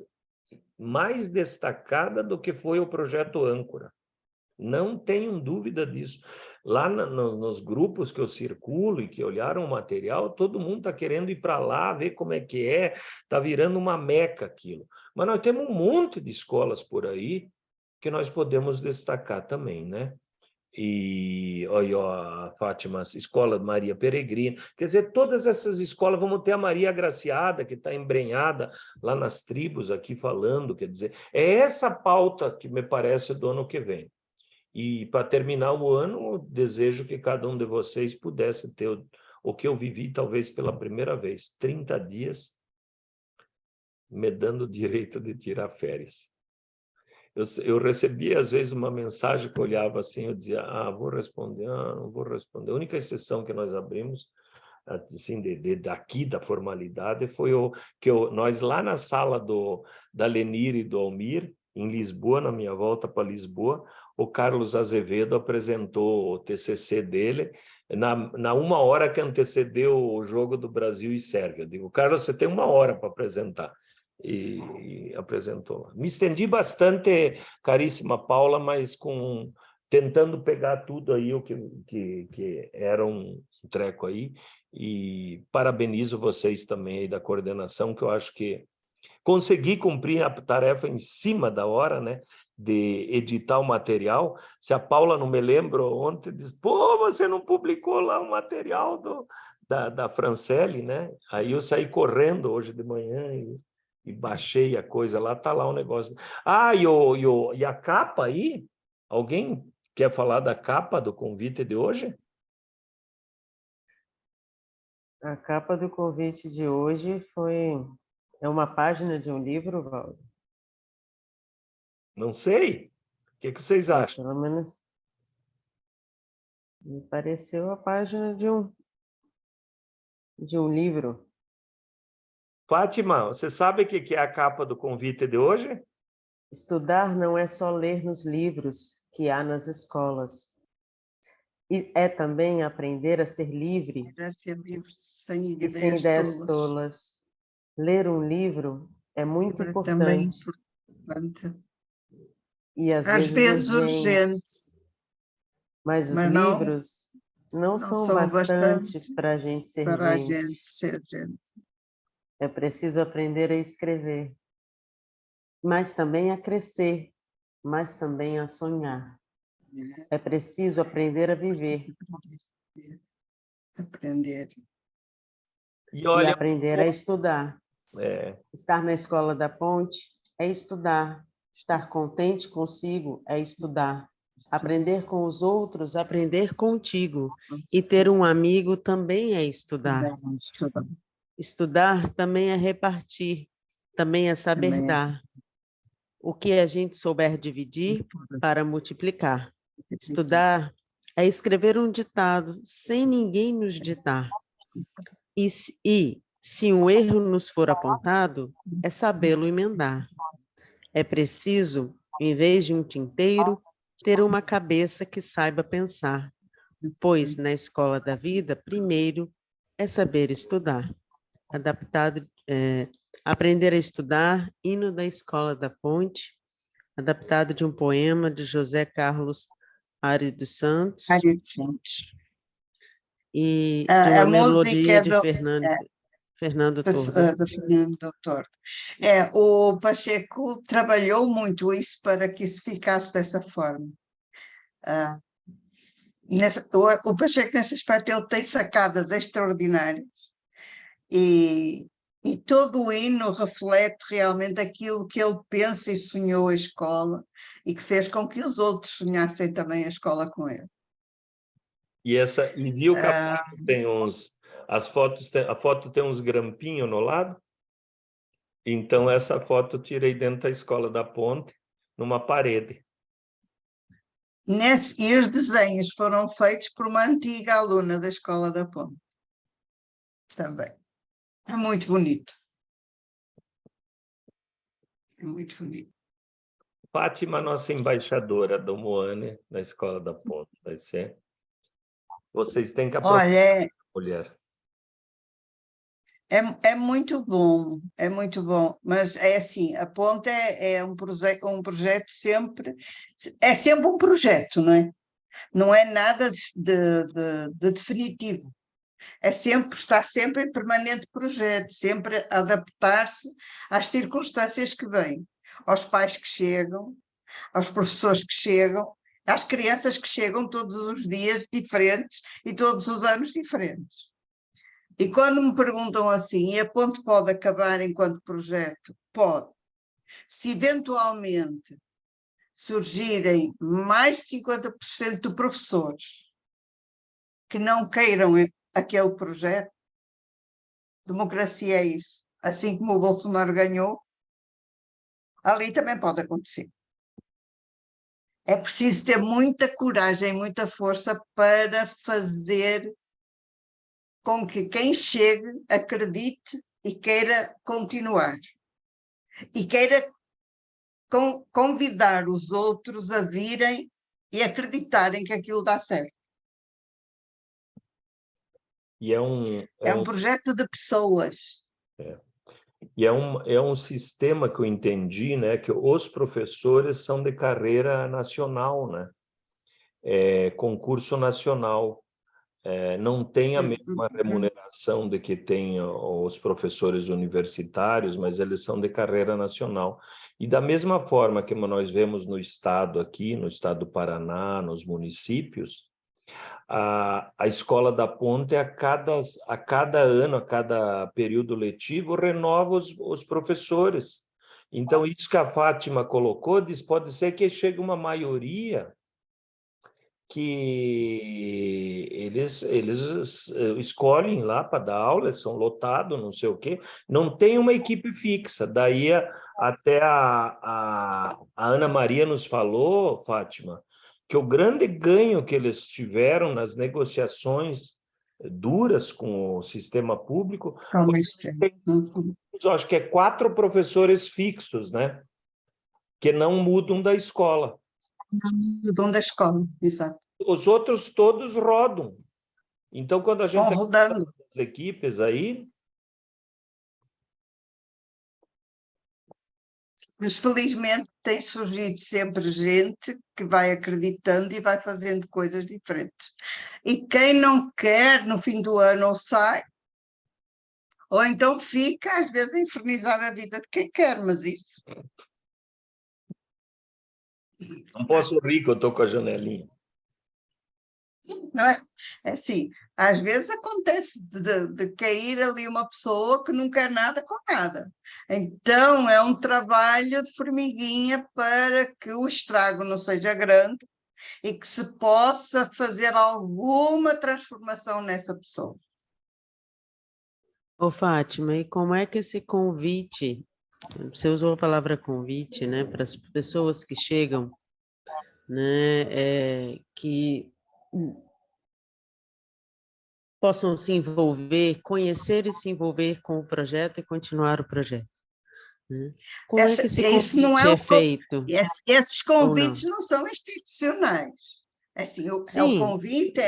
destacada do que foi o projeto Âncora. Não tenham dúvida disso. lá nos grupos que eu circulo e que olharam o material, todo mundo está querendo ir para lá, ver como é que é, está virando uma meca aquilo. Mas nós temos um monte de escolas por aí que nós podemos destacar também, né? E olha, a Fátima, a escola de Maria Peregrina, quer dizer, todas essas escolas, vamos ter a Maria Agraciada, que está embrenhada lá nas tribos aqui falando, quer dizer, é essa pauta que me parece do ano que vem. E para terminar o ano, eu desejo que cada um de vocês pudesse ter o que eu vivi, talvez pela primeira vez, 30 dias me dando o direito de tirar férias. Eu recebia, às vezes, uma mensagem que eu olhava assim, eu dizia, vou responder, não vou responder. A única exceção que nós abrimos, assim, daqui da formalidade, foi nós lá na sala da Lenir e do Almir, em Lisboa, na minha volta para Lisboa, o Carlos Azevedo apresentou o TCC dele na 1 hora que antecedeu o jogo do Brasil e Sérvia. Eu digo, Carlos, você tem 1 hora para apresentar. E apresentou. Me estendi bastante, caríssima Paula, mas tentando pegar tudo aí o que era um treco aí, e parabenizo vocês também aí da coordenação, que eu acho que consegui cumprir a tarefa em cima da hora, né, de editar o material. Se a Paula não me lembra ontem, diz, pô, você não publicou lá o material da Franciele, né? Aí eu saí correndo hoje de manhã e baixei a coisa lá, tá lá o negócio. E a capa aí? Alguém quer falar da capa do convite de hoje? A capa do convite de hoje é uma página de um livro, Valdo? Não sei. O que vocês acham? Pelo menos me pareceu a página de um livro. Fátima, você sabe o que é a capa do convite de hoje? Estudar não é só ler nos livros que há nas escolas. E é também aprender a ser livre sem e sem ideias tolas. Ler um livro é muito importante. E às vezes urgente. Mas os livros não são bastante para a gente ser gente. É preciso aprender a escrever, mas também a crescer, mas também a sonhar. É preciso aprender a viver. E aprender a estudar. Estar na escola da Ponte é estudar. Estar contente consigo é estudar. Aprender com os outros, aprender contigo. E ter um amigo também é estudar. Estudar também é repartir, também é saber dar. O que a gente souber dividir para multiplicar. Estudar é escrever um ditado sem ninguém nos ditar. E se um erro nos for apontado, é sabê-lo emendar. É preciso, em vez de um tinteiro, ter uma cabeça que saiba pensar, pois na escola da vida, primeiro é saber estudar. Aprender a estudar, hino da Escola da Ponte, adaptado de um poema de José Carlos Ari dos Santos. E de uma melodia de Fernando Torres. O Pacheco trabalhou muito isso para que isso ficasse dessa forma. O Pacheco, nesse aspecto, ele tem sacadas extraordinárias e todo o hino reflete realmente aquilo que ele pensa e sonhou a escola e que fez com que os outros sonhassem também a escola com ele. E viu que a foto tem uns grampinhos no lado? Então, essa foto eu tirei dentro da Escola da Ponte, numa parede. E os desenhos foram feitos por uma antiga aluna da Escola da Ponte. Também. É muito bonito. É muito bonito. Fátima, nossa embaixadora do Moane, na Escola da Ponte, vai ser. Vocês têm que aproveitar, mulher. É muito bom, mas é assim, a Ponte é um projeto sempre, é sempre um projeto, não é? Não é nada de definitivo. Está sempre em permanente projeto, sempre a adaptar-se às circunstâncias que vêm, aos pais que chegam, aos professores que chegam, às crianças que chegam todos os dias diferentes e todos os anos diferentes. E quando me perguntam assim, e a ponte pode acabar enquanto projeto? Pode. Se eventualmente surgirem mais de 50% de professores que não queiram aquele projeto, democracia é isso. Assim como o Bolsonaro ganhou, ali também pode acontecer. É preciso ter muita coragem, muita força para fazer com que quem chegue acredite e queira continuar. E queira convidar os outros a virem e acreditarem que aquilo dá certo. E é um projeto de pessoas. E é um sistema que eu entendi, né, que os professores são de carreira nacional, né? Concurso nacional. Não tem a mesma remuneração de que tem os professores universitários, mas eles são de carreira nacional. E da mesma forma que nós vemos no estado aqui, no estado do Paraná, nos municípios, a Escola da Ponte, a cada ano, a cada período letivo, renova os professores. Então, isso que a Fátima colocou, pode ser que chegue uma maioria que eles escolhem lá para dar aula, são lotados, não sei o quê, não tem uma equipe fixa. Daí até a Ana Maria nos falou, Fátima, que o grande ganho que eles tiveram nas negociações duras com o sistema público, acho que 4 professores fixos, né? Que não mudam da escola. Não mudam da escola, exato. Os outros todos rodam. Então, quando a gente rodando as equipes aí... Mas, felizmente, tem surgido sempre gente que vai acreditando e vai fazendo coisas diferentes. E quem não quer, no fim do ano, ou sai, ou então fica, às vezes, a infernizar a vida de quem quer, mas isso... Não posso rir que eu estou com a janelinha. Não é? É assim, às vezes acontece de cair ali uma pessoa que não quer nada com nada. Então é um trabalho de formiguinha para que o estrago não seja grande e que se possa fazer alguma transformação nessa pessoa. Ô, Fátima, e como é que esse convite, você usou a palavra convite, né, para as pessoas que chegam, né, que possam se envolver, conhecer e se envolver com o projeto e continuar o projeto? Né? Como é que esse convite é feito? Esses convites não são institucionais. Assim, o convite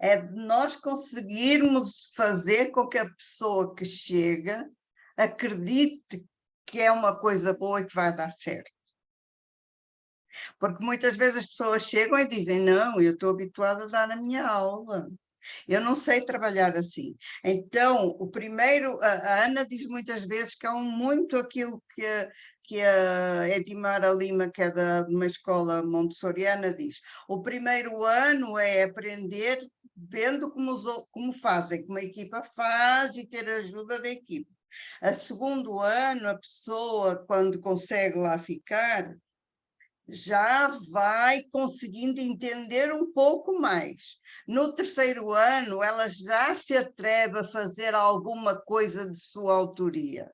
é de nós conseguirmos fazer com que a pessoa que chega acredite que é uma coisa boa e que vai dar certo. Porque muitas vezes as pessoas chegam e dizem, não, eu estou habituada a dar a minha aula, eu não sei trabalhar assim. Então, a Ana diz muitas vezes que há muito aquilo que a Edimara Lima, que é de uma escola montessoriana, diz. O primeiro ano é aprender vendo como fazem, como a equipa faz e ter a ajuda da equipa. A segundo ano, a pessoa, quando consegue lá ficar, já vai conseguindo entender um pouco mais. No terceiro ano, ela já se atreve a fazer alguma coisa de sua autoria.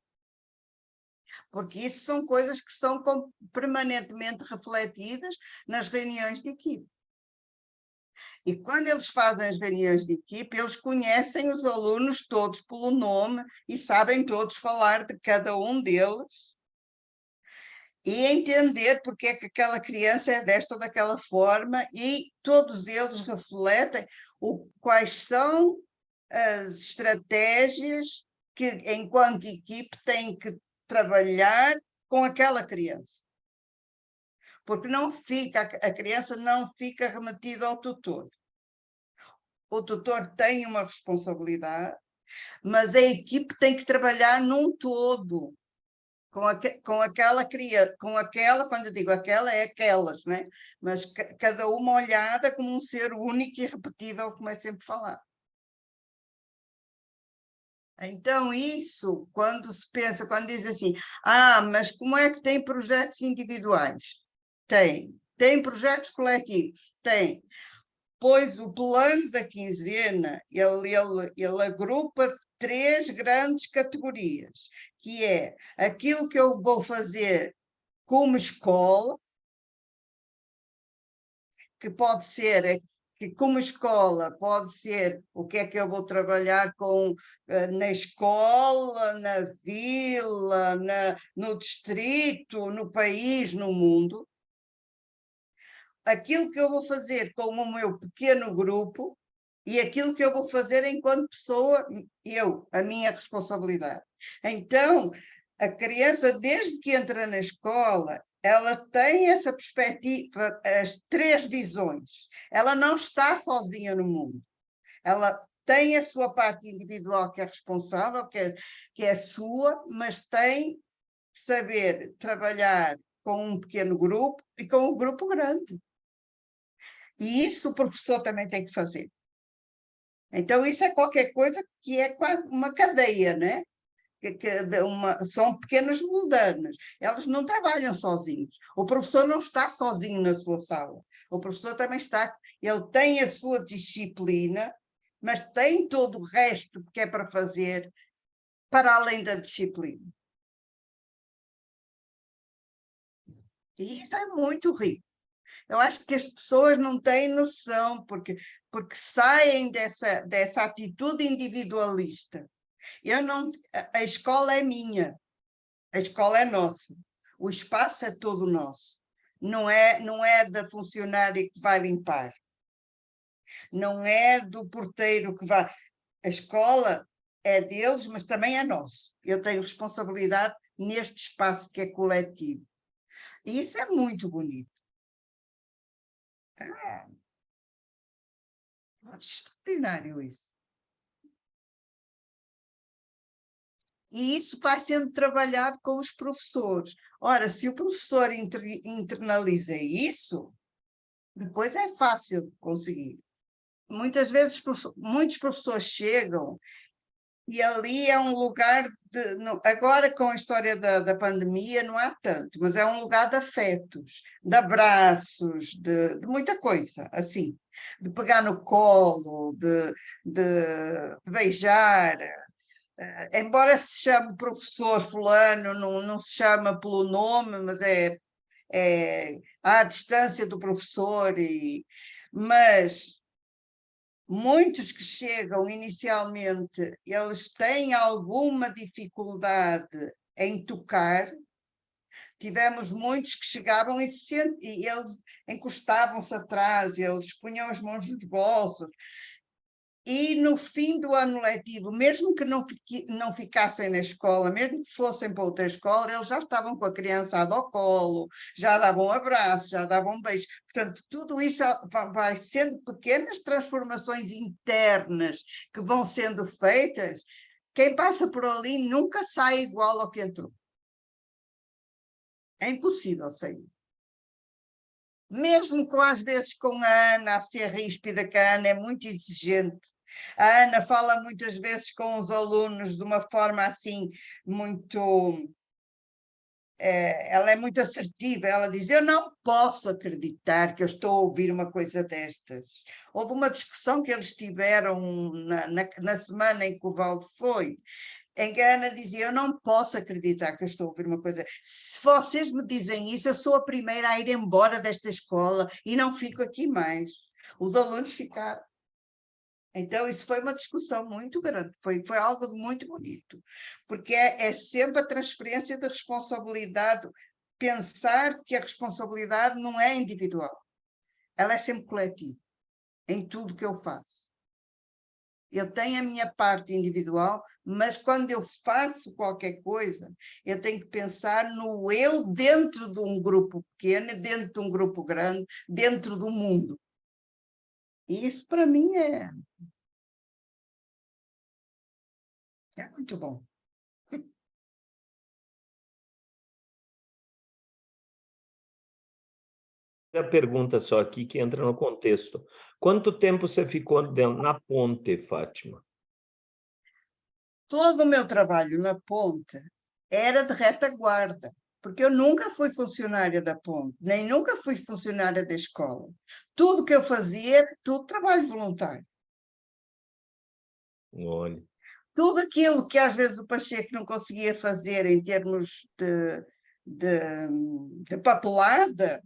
Porque isso são coisas que são permanentemente refletidas nas reuniões de equipe. E quando eles fazem as reuniões de equipe, eles conhecem os alunos todos pelo nome e sabem todos falar de cada um deles e entender porque é que aquela criança é desta ou daquela forma, e todos eles refletem quais são as estratégias que, enquanto equipe, têm que trabalhar com aquela criança. porque não fica, a criança não fica remetida ao tutor. O tutor tem uma responsabilidade, mas a equipe tem que trabalhar num todo, com aquela criança, quando eu digo aquela, é aquelas, né? Mas cada uma olhada como um ser único e irrepetível, como é sempre falado. Então, isso, quando se pensa, quando diz assim, mas como é que tem projetos individuais? Tem projetos coletivos? Tem. Pois o plano da quinzena, ele agrupa 3 grandes categorias, que é aquilo que eu vou fazer como escola, que pode ser, que como escola pode ser o que é que eu vou trabalhar com na escola, na vila, no distrito, no país, no mundo. Aquilo que eu vou fazer com o meu pequeno grupo e aquilo que eu vou fazer enquanto pessoa, a minha responsabilidade. Então, a criança, desde que entra na escola, ela tem essa perspectiva, as 3 visões. Ela não está sozinha no mundo. Ela tem a sua parte individual que é responsável, que é sua, mas tem que saber trabalhar com um pequeno grupo e com um grupo grande. E isso o professor também tem que fazer. Então, isso é qualquer coisa que é uma cadeia, né? São pequenas moldanas. Elas não trabalham sozinhos. O professor não está sozinho na sua sala. O professor também está... Ele tem a sua disciplina, mas tem todo o resto que é para fazer para além da disciplina. E isso é muito rico. Eu acho que as pessoas não têm noção, porque saem dessa atitude individualista. A escola é minha, a escola é nossa, o espaço é todo nosso. Não é da funcionária que vai limpar, não é do porteiro que vai... A escola é deles, mas também é nosso. Eu tenho responsabilidade neste espaço que é coletivo. E isso é muito bonito. É extraordinário isso. E isso vai sendo trabalhado com os professores. Ora, se o professor internaliza isso, depois é fácil conseguir. Muitas vezes, muitos professores chegam e ali é um lugar agora com a história da pandemia não há tanto, mas é um lugar de afetos, de abraços, de muita coisa, assim, de pegar no colo, de beijar. Embora se chame professor fulano, não se chama pelo nome, mas é à distância do professor, mas muitos que chegam inicialmente, eles têm alguma dificuldade em tocar. Tivemos muitos que chegavam e eles encostavam-se atrás, eles punham as mãos nos bolsos. E no fim do ano letivo, mesmo que não ficassem na escola, mesmo que fossem para outra escola, eles já estavam com a criançada ao colo, já davam um abraço, já davam um beijo. Portanto, tudo isso vai sendo pequenas transformações internas que vão sendo feitas. Quem passa por ali nunca sai igual ao que entrou. É impossível sair. Mesmo às vezes com a Ana a ser ríspida, que a Ana é muito exigente. A Ana fala muitas vezes com os alunos de uma forma assim, muito... ela é muito assertiva, ela diz, eu não posso acreditar que eu estou a ouvir uma coisa destas. Houve uma discussão que eles tiveram na semana em que o Valdo foi, em que a Ana dizia, eu não posso acreditar que eu estou a ouvir uma coisa. Se vocês me dizem isso, eu sou a primeira a ir embora desta escola e não fico aqui mais. Os alunos ficaram. Então, isso foi uma discussão muito grande, foi algo muito bonito, porque é sempre a transferência de responsabilidade, pensar que a responsabilidade não é individual, ela é sempre coletiva, em tudo que eu faço. Eu tenho a minha parte individual, mas quando eu faço qualquer coisa, eu tenho que pensar no eu dentro de um grupo pequeno, dentro de um grupo grande, dentro do mundo. E isso para mim é muito bom. A pergunta só aqui que entra no contexto. Quanto tempo você ficou na ponte, Fátima? Todo o meu trabalho na ponte era de retaguarda, porque eu nunca fui funcionária da ponte, nem nunca fui funcionária da escola. Tudo que eu fazia era tudo trabalho voluntário. Olha. Tudo aquilo que às vezes o Pacheco não conseguia fazer em termos de papelada,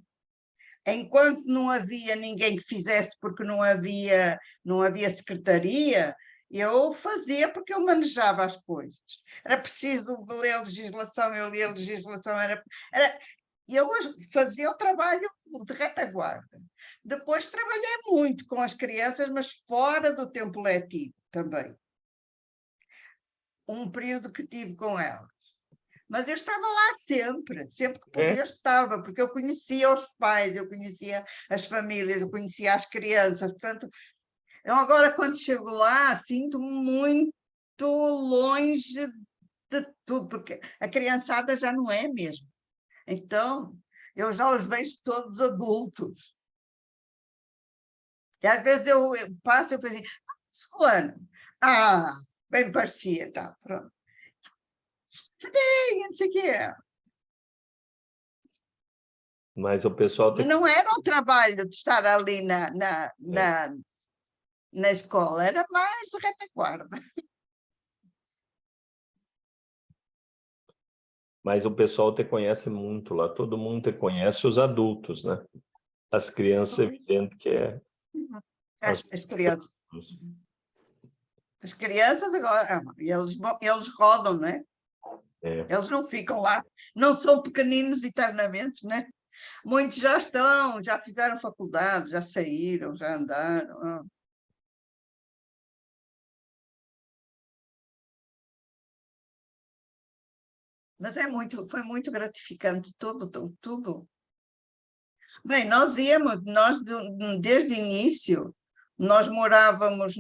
enquanto não havia ninguém que fizesse porque não havia secretaria, eu fazia porque eu manejava as coisas. Era preciso ler legislação, eu lia a legislação, eu fazia o trabalho de retaguarda. Depois trabalhei muito com as crianças, mas fora do tempo letivo também. Um período que tive com elas. Mas eu estava lá sempre que podia estava, porque eu conhecia os pais, eu conhecia as famílias, eu conhecia as crianças, portanto, eu agora quando chego lá sinto-me muito longe de tudo, porque a criançada já não é mesmo. Então, eu já os vejo todos adultos. E às vezes eu passo e penso assim, fulano, bem parecia, tá, pronto. Não sei o que é. Mas o pessoal... Não era o trabalho de estar ali na escola, era mais retaguarda. Mas o pessoal te conhece muito lá, todo mundo te conhece, os adultos, né? As crianças, evidente que é... As crianças. As crianças agora, eles rodam, não é? Eles não ficam lá, não são pequeninos eternamente, né? Muitos já fizeram faculdade, já saíram, já andaram. Mas foi muito gratificante tudo. Bem, nós desde o início, nós morávamos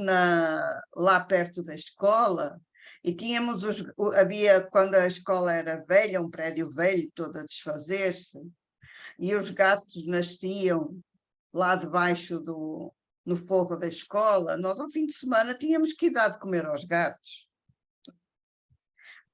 lá perto da escola e tínhamos havia, quando a escola era velha, um prédio velho, todo a desfazer-se, e os gatos nasciam lá debaixo no forro da escola, nós ao fim de semana tínhamos que dar de comer aos gatos.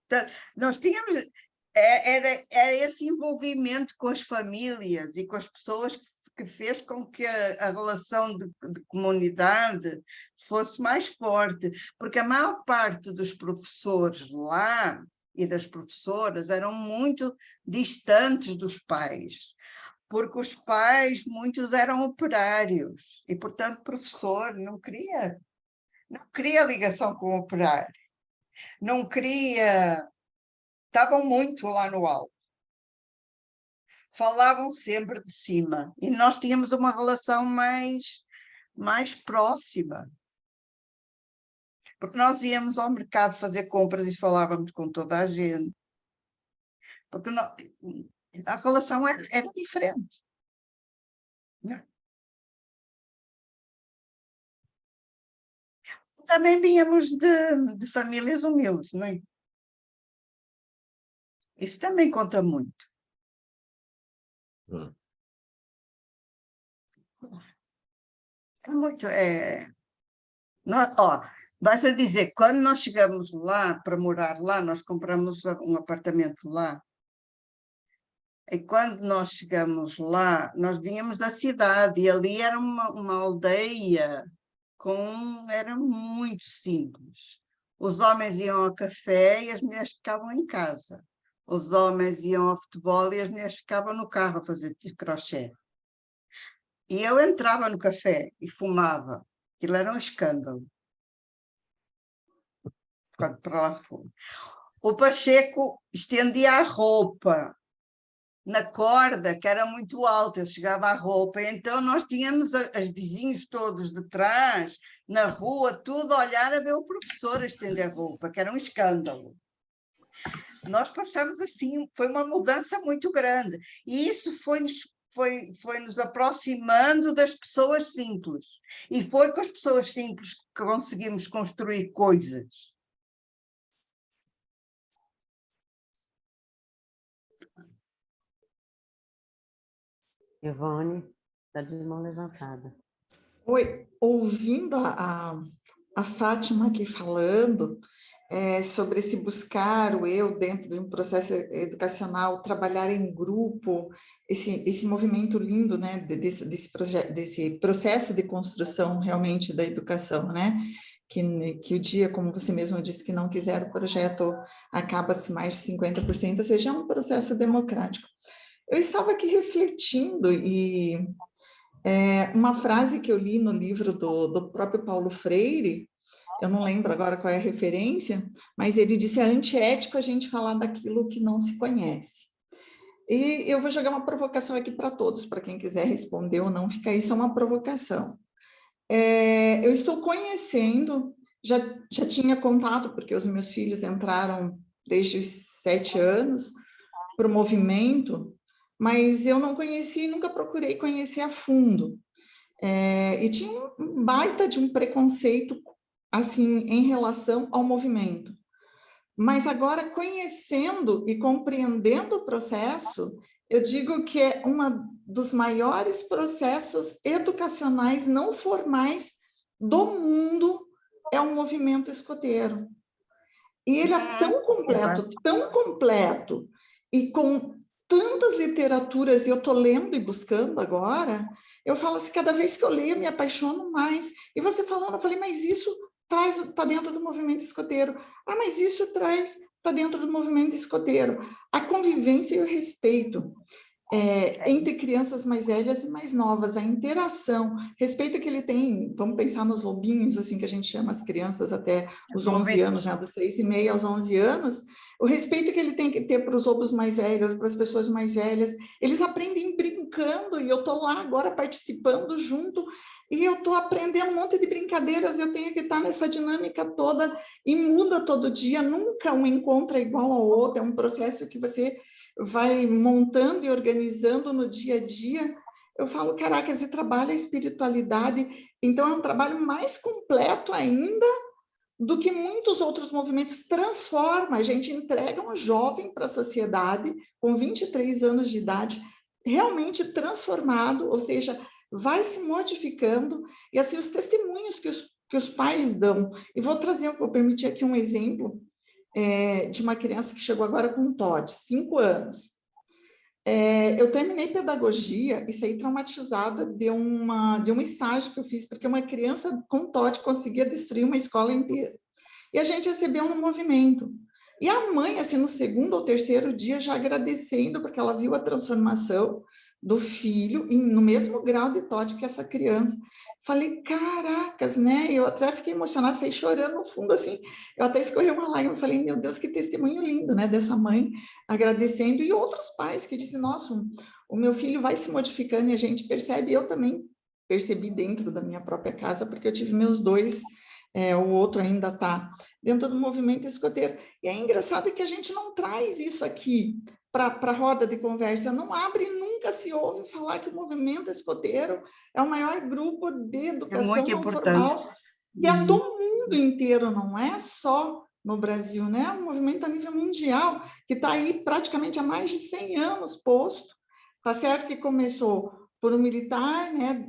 Então, nós tínhamos... Era esse envolvimento com as famílias e com as pessoas que fez com que a relação de comunidade fosse mais forte, porque a maior parte dos professores lá e das professoras eram muito distantes dos pais, porque os pais, muitos eram operários, e portanto o professor não queria ligação com o operário, não queria... Estavam muito lá no alto. Falavam sempre de cima. E nós tínhamos uma relação mais próxima. Porque nós íamos ao mercado fazer compras e falávamos com toda a gente. Porque a relação era diferente. Também vínhamos de famílias humildes, não é? Isso também conta muito. É muito... basta dizer, quando nós chegamos lá, para morar lá, nós compramos um apartamento lá. E quando nós chegamos lá, nós vínhamos da cidade, e ali era uma aldeia, era muito simples. Os homens iam ao café e as mulheres ficavam em casa. Os homens iam ao futebol e as mulheres ficavam no carro a fazer crochê. E eu entrava no café e fumava. Aquilo era um escândalo. Quando para lá fui. O Pacheco estendia a roupa na corda, que era muito alta, eu chegava à roupa, então nós tínhamos os vizinhos todos de trás, na rua, tudo a olhar a ver o professor a estender a roupa, que era um escândalo. Nós passamos assim, foi uma mudança muito grande, e isso foi nos aproximando das pessoas simples, e foi com as pessoas simples que conseguimos construir coisas. Ivone, está de mão levantada. Oi, ouvindo a Fátima aqui falando sobre esse buscar o eu dentro de um processo educacional, trabalhar em grupo, esse movimento lindo, né, desse processo de construção realmente da educação, né, que o dia, como você mesmo disse, que não quiser o projeto acaba-se mais de 50%, ou seja, é um processo democrático. Eu estava aqui refletindo e uma frase que eu li no livro do próprio Paulo Freire, eu não lembro agora qual é a referência, mas ele disse: é antiético a gente falar daquilo que não se conhece. E eu vou jogar uma provocação aqui para todos, para quem quiser responder ou não, fica isso, é uma provocação. Eu estou conhecendo, já tinha contato, porque os meus filhos entraram desde os 7 anos para o movimento, mas eu não conheci, nunca procurei conhecer a fundo. E tinha um baita de um preconceito, assim, em relação ao movimento. Mas agora, conhecendo e compreendendo o processo, eu digo que é um dos maiores processos educacionais não formais do mundo, é o movimento escoteiro. E ele é tão completo, e com tantas literaturas, e eu estou lendo e buscando agora, eu falo assim, cada vez que eu leio, eu me apaixono mais. E você falando, eu falei, mas isso está dentro do movimento escoteiro. Ah, mas isso está dentro do movimento escoteiro. A convivência e o respeito entre crianças mais velhas e mais novas, a interação, respeito que ele tem, vamos pensar nos lobinhos, assim que a gente chama as crianças até os 11 anos, né, dos 6,5 aos 11 anos, o respeito que ele tem que ter para os lobos mais velhos, para as pessoas mais velhas, eles aprendem brincando, e eu estou lá agora participando junto, e eu estou aprendendo um monte de brincadeiras, eu tenho que estar nessa dinâmica toda, e muda todo dia, nunca um encontro é igual ao outro, é um processo que você vai montando e organizando no dia a dia. Eu falo, caraca, esse trabalho é espiritualidade, então é um trabalho mais completo ainda do que muitos outros movimentos. Transforma, a gente entrega um jovem para a sociedade com 23 anos de idade, realmente transformado, ou seja, vai se modificando, e assim os testemunhos que os pais dão. E vou permitir aqui um exemplo de uma criança que chegou agora com TOD, 5 anos. Eu terminei pedagogia e saí traumatizada de um estágio que eu fiz, porque uma criança com TOD conseguia destruir uma escola inteira. E a gente recebeu um movimento. E a mãe, assim, no segundo ou terceiro dia, já agradecendo, porque ela viu a transformação do filho no mesmo grau de TOD que essa criança. Falei, caracas, né? Eu até fiquei emocionada, saí chorando no fundo, assim. Eu até escorri uma lágrima, falei, meu Deus, que testemunho lindo, né? Dessa mãe agradecendo. E outros pais que dizem, nossa, o meu filho vai se modificando, e a gente percebe. Eu também percebi dentro da minha própria casa, porque eu tive meus 2, o outro ainda está dentro do movimento escoteiro. E é engraçado que a gente não traz isso aqui para a roda de conversa, não abre, nunca se ouve falar que o movimento escoteiro é o maior grupo de educação não formal, que é do mundo inteiro, não é só no Brasil, né? É um movimento a nível mundial, que está aí praticamente há mais de 100 anos posto. Tá certo que começou por um militar, né,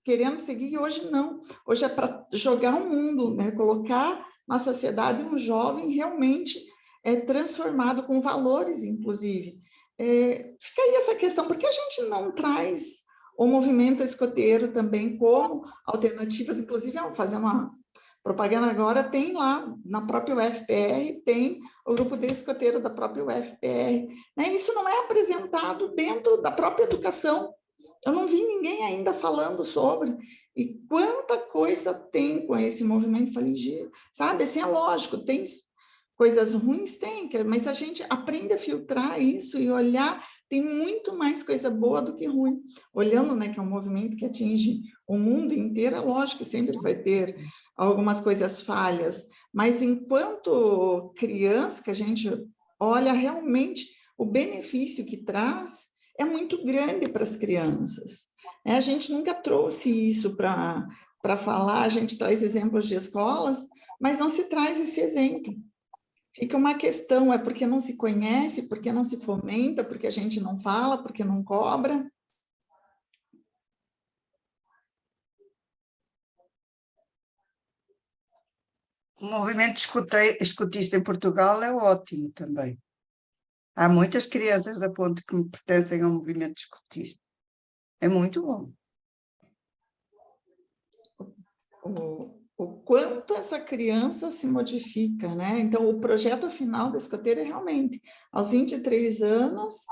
querendo seguir, e hoje não. Hoje é para jogar o mundo, né, colocar na sociedade um jovem realmente transformado, com valores, inclusive. Fica aí essa questão, por que a gente não traz o movimento escoteiro também como alternativas, inclusive, fazendo uma propaganda agora, tem lá na própria UFPR, tem o grupo de escoteiro da própria UFPR, né? Isso não é apresentado dentro da própria educação. Eu não vi ninguém ainda falando sobre, e quanta coisa tem com esse movimento. Falei, sabe, assim, é lógico, tem coisas ruins? Tem, mas a gente aprende a filtrar isso e olhar, tem muito mais coisa boa do que ruim. Olhando, né, que é um movimento que atinge o mundo inteiro, é lógico que sempre vai ter algumas coisas falhas, mas enquanto criança, que a gente olha realmente o benefício que traz, é muito grande para as crianças. A gente nunca trouxe isso para falar, a gente traz exemplos de escolas, mas não se traz esse exemplo. Fica uma questão, é porque não se conhece, porque não se fomenta, porque a gente não fala, porque não cobra. O movimento escutista em Portugal é ótimo também. Há muitas crianças da Ponte que pertencem ao movimento escutista. É muito bom. O quanto essa criança se modifica, né? Então, o projeto final da escoteira é realmente, aos 23 anos,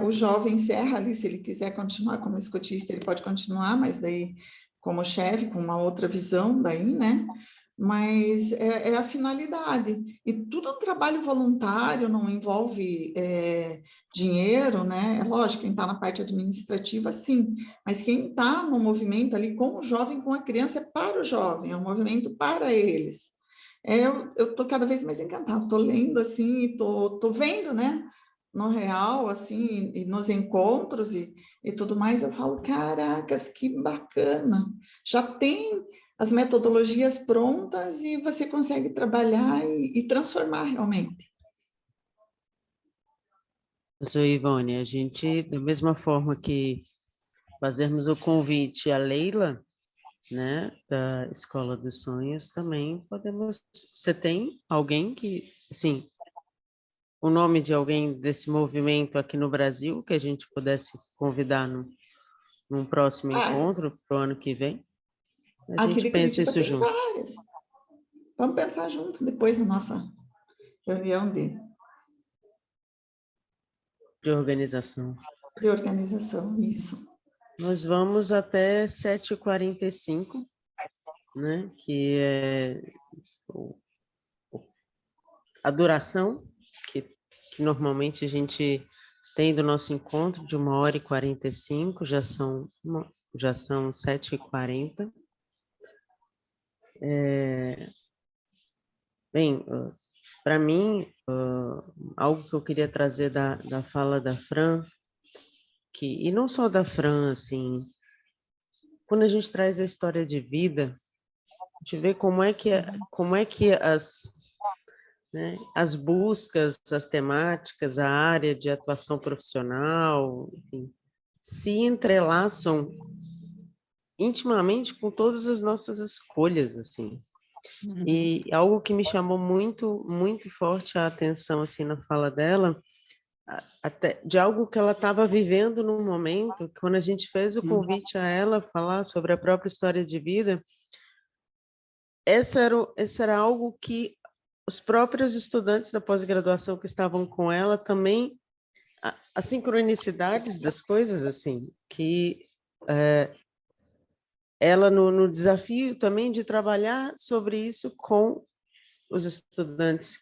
o jovem encerra ali, se ele quiser continuar como escotista, ele pode continuar, mas daí como chefe, com uma outra visão daí, né? Mas é a finalidade. E tudo um trabalho voluntário, não envolve dinheiro, né? É lógico, quem está na parte administrativa, sim. Mas quem está no movimento ali com o jovem, com a criança, é para o jovem, é um movimento para eles. Eu estou cada vez mais encantada, estou lendo assim, e estou vendo, né? No real, assim, e nos encontros e tudo mais, eu falo, caracas, que bacana. Já tem as metodologias prontas e você consegue trabalhar e transformar realmente. Professor Ivone, a gente, da mesma forma que fazermos o convite à Leila, né, da Escola dos Sonhos, também podemos... Você tem alguém que, assim, o nome de alguém desse movimento aqui no Brasil que a gente pudesse convidar num próximo encontro para o ano que vem? A Aqui gente de pensa Curitiba isso tem junto. várias. Vamos pensar junto depois na nossa reunião De organização. de organização, isso. Nós vamos até 7h45, né, que é a duração que normalmente a gente tem do nosso encontro, de 1h45, já são 7h40. Bem, para mim, algo que eu queria trazer da fala da Fran, e não só da Fran, assim, quando a gente traz a história de vida, a gente vê como é que né, as buscas, as temáticas, a área de atuação profissional, enfim, se entrelaçam intimamente com todas as nossas escolhas, assim. E algo que me chamou muito, muito forte a atenção, assim, na fala dela, até de algo que ela estava vivendo no momento, quando a gente fez o convite a ela falar sobre a própria história de vida, esse era algo que os próprios estudantes da pós-graduação que estavam com ela também, as sincronicidades das coisas, assim, que ela no desafio também de trabalhar sobre isso com os estudantes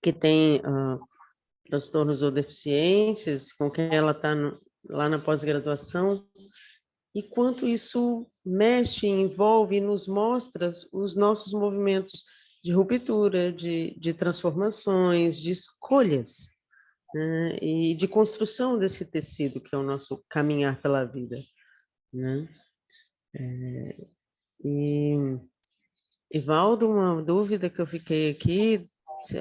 que têm transtornos ou deficiências, com quem ela está lá na pós-graduação, e quanto isso mexe, envolve e nos mostra os nossos movimentos de ruptura, de transformações, de escolhas, né? E de construção desse tecido que é o nosso caminhar pela vida, né? Evaldo, uma dúvida que eu fiquei aqui,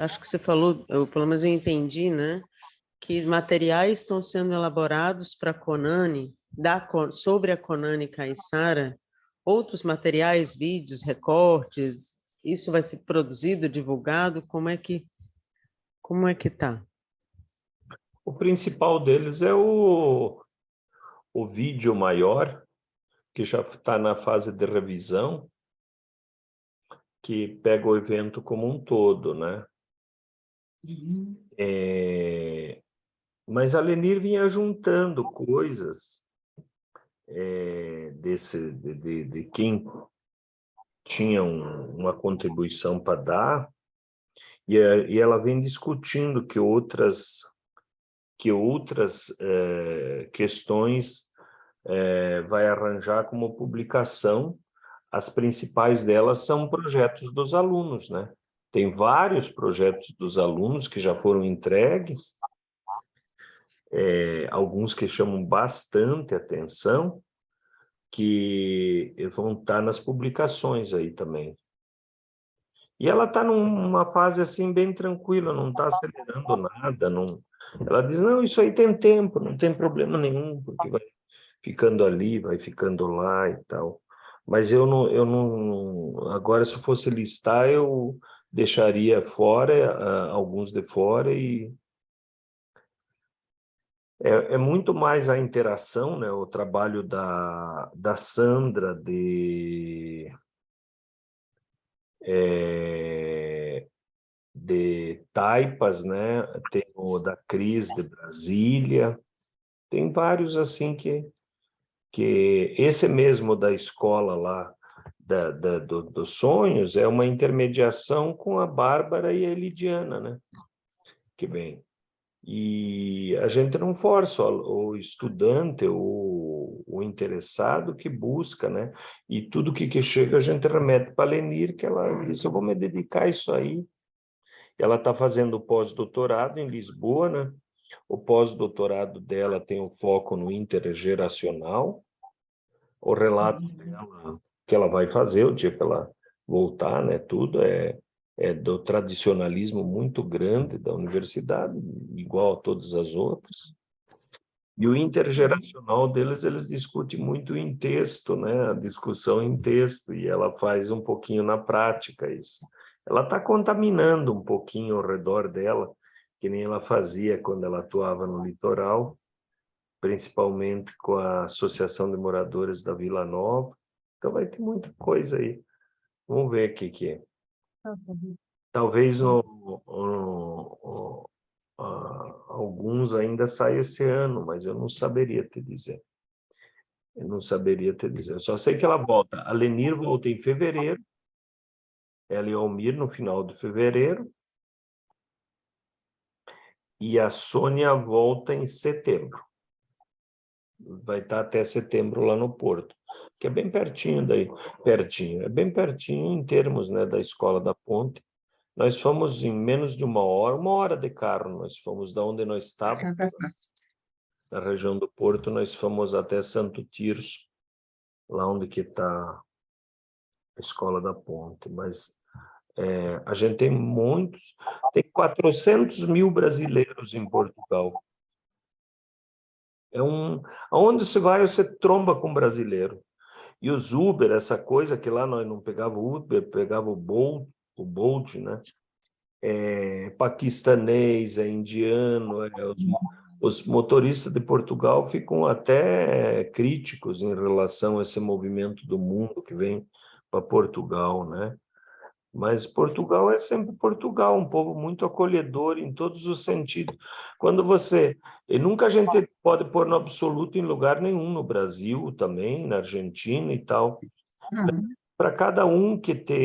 acho que você falou, pelo menos eu entendi, né? Que materiais estão sendo elaborados para a Conani, sobre a Conani Caiçara, outros materiais, vídeos, recortes, isso vai ser produzido, divulgado, como é que tá? O principal deles é o vídeo maior, que já está na fase de revisão, que pega o evento como um todo, né? Mas a Lenir vinha juntando coisas de quem tinha uma contribuição para dar, e ela vem discutindo que outras questões vai arranjar como publicação. As principais delas são projetos dos alunos, né? Tem vários projetos dos alunos que já foram entregues, alguns que chamam bastante atenção, que vão estar nas publicações aí também. E ela está numa fase assim bem tranquila, não está acelerando nada. Não... Ela diz, não, isso aí tem tempo, não tem problema nenhum, porque vai ficando ali, vai ficando lá e tal. Mas eu não... Agora, se eu fosse listar, eu deixaria fora, alguns de fora, e é muito mais a interação, né? O trabalho da Sandra, de Taipas, né? Tem o da Cris de Brasília, tem vários assim que esse mesmo da escola lá dos sonhos é uma intermediação com a Bárbara e a Elidiana, né? Que vem. E a gente não força o estudante, o interessado que busca, né? E tudo que chega a gente remete para a Lenir, que ela disse, eu vou me dedicar a isso aí. Ela está fazendo pós-doutorado em Lisboa, né? O pós-doutorado dela tem um foco no intergeracional. O relato dela, que ela vai fazer o dia que ela voltar, né? Tudo é do tradicionalismo muito grande da universidade, igual a todas as outras. E o intergeracional deles, eles discutem muito em texto, né? A discussão em texto, e ela faz um pouquinho na prática isso. Ela está contaminando um pouquinho ao redor dela, que nem ela fazia quando ela atuava no litoral, principalmente com a Associação de Moradores da Vila Nova. Então vai ter muita coisa aí. Vamos ver o que é. Talvez alguns ainda saiam esse ano, mas eu não saberia te dizer. Eu não saberia te dizer. Eu só sei que ela volta. A Lenir volta em fevereiro. Ela e o Almir no final de fevereiro. E a Sônia volta em setembro. Vai estar até setembro lá no Porto, que é bem pertinho daí. Pertinho. É bem pertinho em termos, né, da Escola da Ponte. Nós fomos em menos de uma hora de carro. Nós fomos da onde nós estávamos, na região do Porto, nós fomos até Santo Tirso, lá onde que está a Escola da Ponte. Mas a gente tem muitos, tem 400 mil brasileiros em Portugal. Aonde você vai, você tromba com brasileiro. E os Uber, essa coisa que lá nós não pegava o Uber, pegava o Bolt, né? Paquistanês, indiano, os motoristas de Portugal ficam até críticos em relação a esse movimento do mundo que vem para Portugal, né? Mas Portugal é sempre Portugal, um povo muito acolhedor em todos os sentidos. E nunca a gente pode pôr no absoluto em lugar nenhum, no Brasil também, na Argentina e tal. Para cada um que te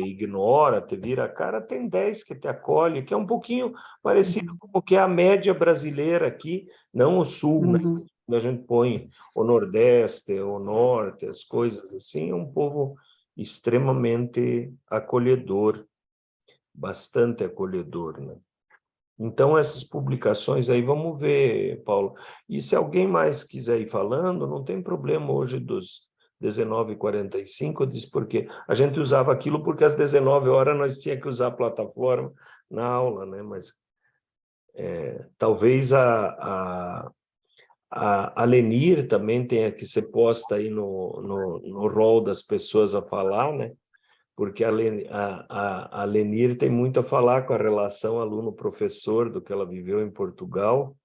ignora, te vira a cara, tem 10 que te acolhe, que é um pouquinho parecido com o que é a média brasileira aqui, não o Sul, né? Quando a gente põe o Nordeste, o Norte, as coisas assim, é um povo extremamente acolhedor, bastante acolhedor, né? Então, essas publicações aí, vamos ver, Paulo. E se alguém mais quiser ir falando, não tem problema hoje dos 19h45, eu disse porque a gente usava aquilo porque às 19 horas nós tínhamos que usar a plataforma na aula, né? Mas talvez a Lenir também tenha que ser posta aí no rol das pessoas a falar, né? Porque a Lenir tem muito a falar com a relação aluno-professor do que ela viveu em Portugal,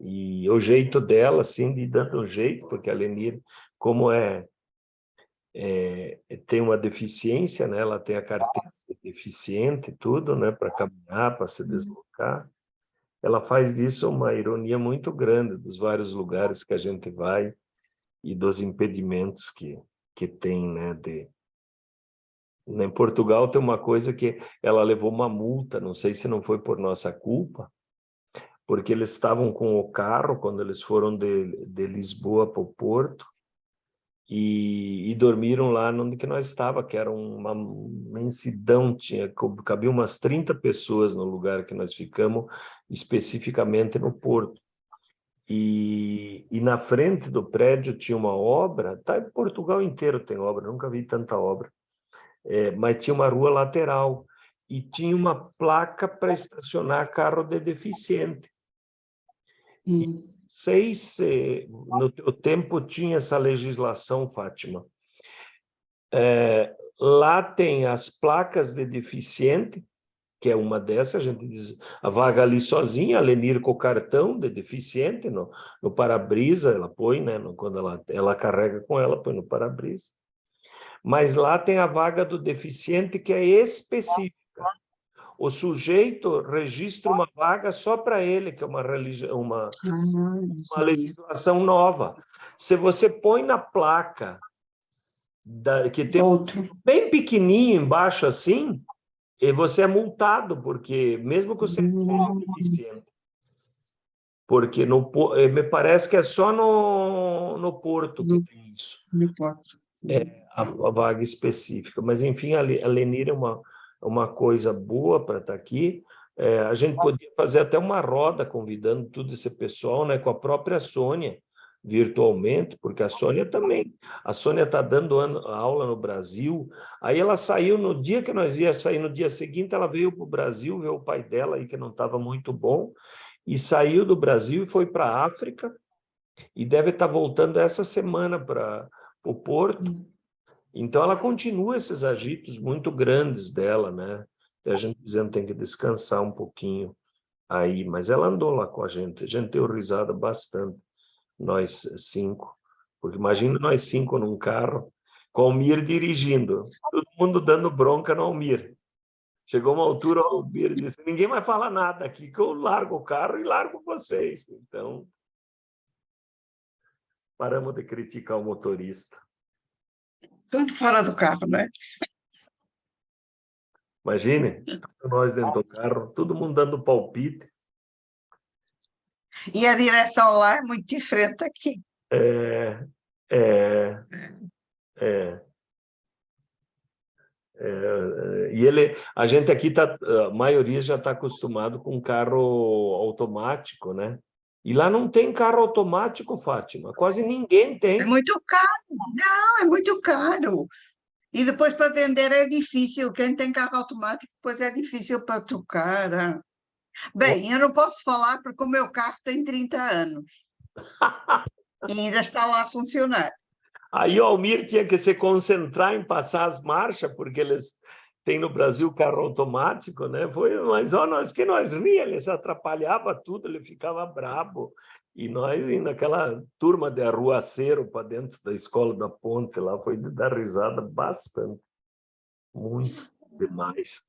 e o jeito dela, assim, de dando um jeito, porque a Lenir, como tem uma deficiência, né? Ela tem a carteira de deficiente e tudo, né? Para caminhar, para se deslocar. Ela faz disso uma ironia muito grande dos vários lugares que a gente vai e dos impedimentos que tem, né, em Portugal tem uma coisa que ela levou uma multa, não sei se não foi por nossa culpa, porque eles estavam com o carro quando eles foram de Lisboa para o Porto e dormiram lá onde que nós estávamos, que era uma imensidão, cabia umas 30 pessoas no lugar que nós ficamos, especificamente no Porto. E na frente do prédio tinha uma obra, tá, em Portugal inteiro tem obra, nunca vi tanta obra, mas tinha uma rua lateral e tinha uma placa para estacionar carro de deficiente. E sei se no teu tempo tinha essa legislação, Fátima. Lá tem as placas de deficiente, que é uma dessas, a gente diz, a vaga ali sozinha, a Lenir com o cartão de deficiente, no para-brisa, ela põe, né, quando ela carrega com ela, põe no para-brisa. Mas lá tem a vaga do deficiente, que é específica. O sujeito registra uma vaga só para ele, que é uma legislação nova. Se você põe na placa, que tem bem pequenininho embaixo assim, e você é multado, porque mesmo que você seja deficiente. Porque me parece que é só no Porto que tem isso. No Porto. A vaga específica. Mas, enfim, a Lenir é uma coisa boa para estar aqui. A gente podia fazer até uma roda convidando todo esse pessoal, né, com a própria Sônia, virtualmente, porque a Sônia também. A Sônia está dando aula no Brasil. Aí ela saiu no dia que nós ia sair, no dia seguinte ela veio para o Brasil, ver o pai dela aí, que não estava muito bom, e saiu do Brasil e foi para a África, e deve estar voltando essa semana para o Porto. Então ela continua esses agitos muito grandes dela, né? A gente dizendo que tem que descansar um pouquinho aí, mas ela andou lá com a gente deu risada bastante, nós 5, porque imagina nós 5 num carro, com o Almir dirigindo, todo mundo dando bronca no Almir. Chegou uma altura, o Almir disse, ninguém vai falar nada aqui, que eu largo o carro e largo vocês. Então, paramos de criticar o motorista. Tudo fora do carro, né? Imagine, nós dentro do carro, todo mundo dando palpite. E a direção lá é muito diferente aqui. E a gente aqui a maioria já está acostumado com carro automático, né? E lá não tem carro automático, Fátima. Quase ninguém tem. É muito caro. Não, é muito caro. E depois para vender é difícil. Quem tem carro automático depois é difícil para trocar. Bem, eu não posso falar porque o meu carro tem 30 anos. E ainda está lá a funcionar. Aí o Almir tinha que se concentrar em passar as marchas, porque eles têm no Brasil carro automático, né? Mas nós ria, ele se atrapalhava tudo, ele ficava brabo. E nós, indo naquela turma de arruaceiro para dentro da escola da Ponte, lá foi de dar risada bastante. Muito demais.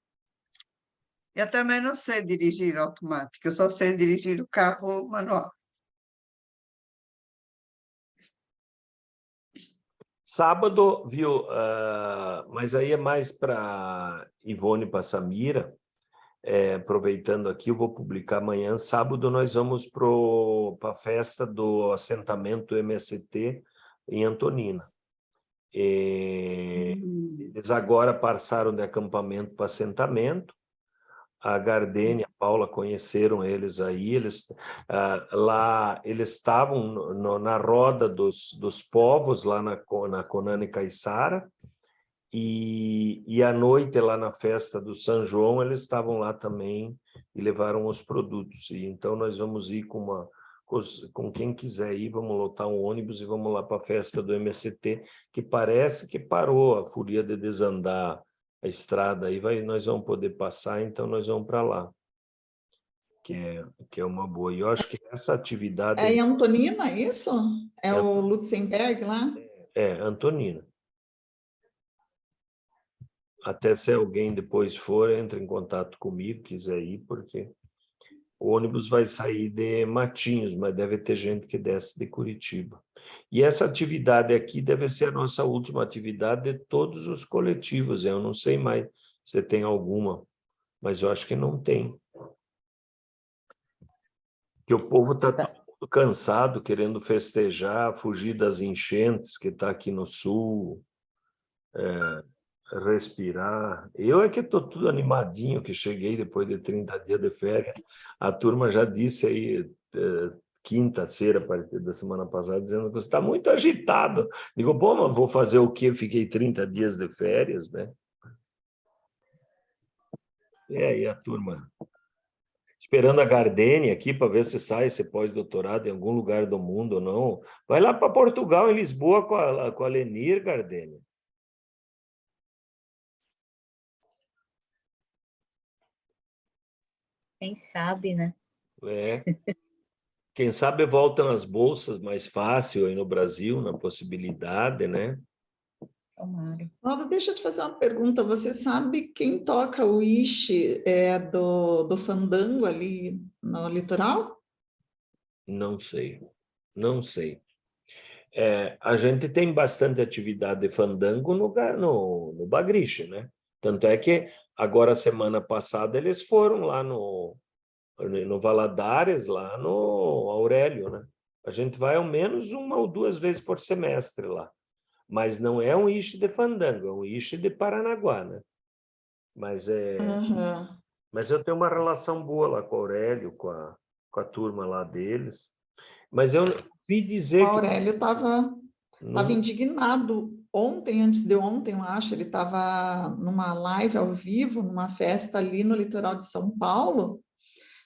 Eu também não sei dirigir automático, eu só sei dirigir o carro manual. Sábado, viu, mas aí é mais para Ivone e para Samira, aproveitando aqui, eu vou publicar amanhã. Sábado nós vamos para a festa do assentamento MST em Antonina. Eles agora passaram de acampamento para assentamento. A Gardene e a Paula conheceram eles aí, lá eles estavam na roda dos povos, lá na Conani Caiçara, e à noite, lá na festa do São João, eles estavam lá também e levaram os produtos. E então nós vamos ir com quem quiser ir, vamos lotar um ônibus e vamos lá para a festa do MST, que parece que parou a folia de desandar a estrada, aí nós vamos poder passar, então nós vamos para lá, que é uma boa. E eu acho que essa atividade... É em Antonina, isso? É o Lutzenberg lá? Antonina. Até se alguém depois for, entre em contato comigo, quiser ir, porque o ônibus vai sair de Matinhos, mas deve ter gente que desce de Curitiba. E essa atividade aqui deve ser a nossa última atividade de todos os coletivos. Eu não sei mais se tem alguma, mas eu acho que não tem. Que o povo está todo cansado, querendo festejar, fugir das enchentes que está aqui no sul, respirar. Eu é que estou tudo animadinho, que cheguei depois de 30 dias de férias. A turma já disse aí, quinta-feira, a partir da semana passada, dizendo que você está muito agitado. Digo, pô, mas vou fazer o quê? Fiquei 30 dias de férias, né? E aí a turma... Esperando a Gardênia aqui para ver se sai esse pós-doutorado em algum lugar do mundo ou não. Vai lá para Portugal, em Lisboa, com a Lenir, Gardênia. Quem sabe, né? Quem sabe voltam as bolsas mais fácil aí no Brasil, na possibilidade, né? Tomara. Valda, deixa eu te fazer uma pergunta. Você sabe quem toca o ixe do fandango ali no litoral? Não sei, não sei. A gente tem bastante atividade de fandango no Bagriche, né? Tanto é que agora, semana passada, eles foram lá no Valadares, lá no Aurélio, né? A gente vai ao menos 1 ou 2 vezes por semestre lá. Mas não é um ixe de fandango, é um ixe de Paranaguá, né? Mas mas eu tenho uma relação boa lá com o Aurélio, com a turma lá deles. Mas eu ouvi dizer o Aurélio estava indignado ontem, antes de ontem, eu acho, ele estava numa live ao vivo, numa festa ali no litoral de São Paulo,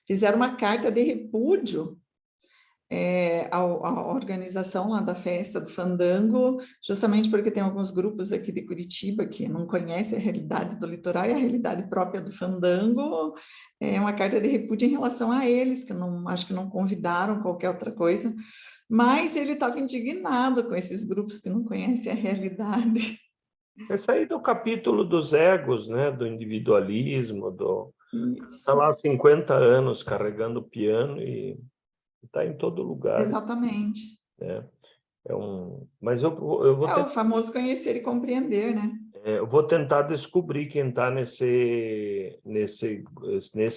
fizeram uma carta de repúdio à organização lá da festa do fandango, justamente porque tem alguns grupos aqui de Curitiba que não conhecem a realidade do litoral e a realidade própria do fandango, uma carta de repúdio em relação a eles, que não, acho que não convidaram qualquer outra coisa, mas ele estava indignado com esses grupos que não conhecem a realidade. Esse aí do capítulo dos egos, né? Do individualismo, está lá há 50 anos carregando o piano e está em todo lugar. Exatamente. Mas eu vou o famoso conhecer e compreender, né? Eu vou tentar descobrir quem está nesse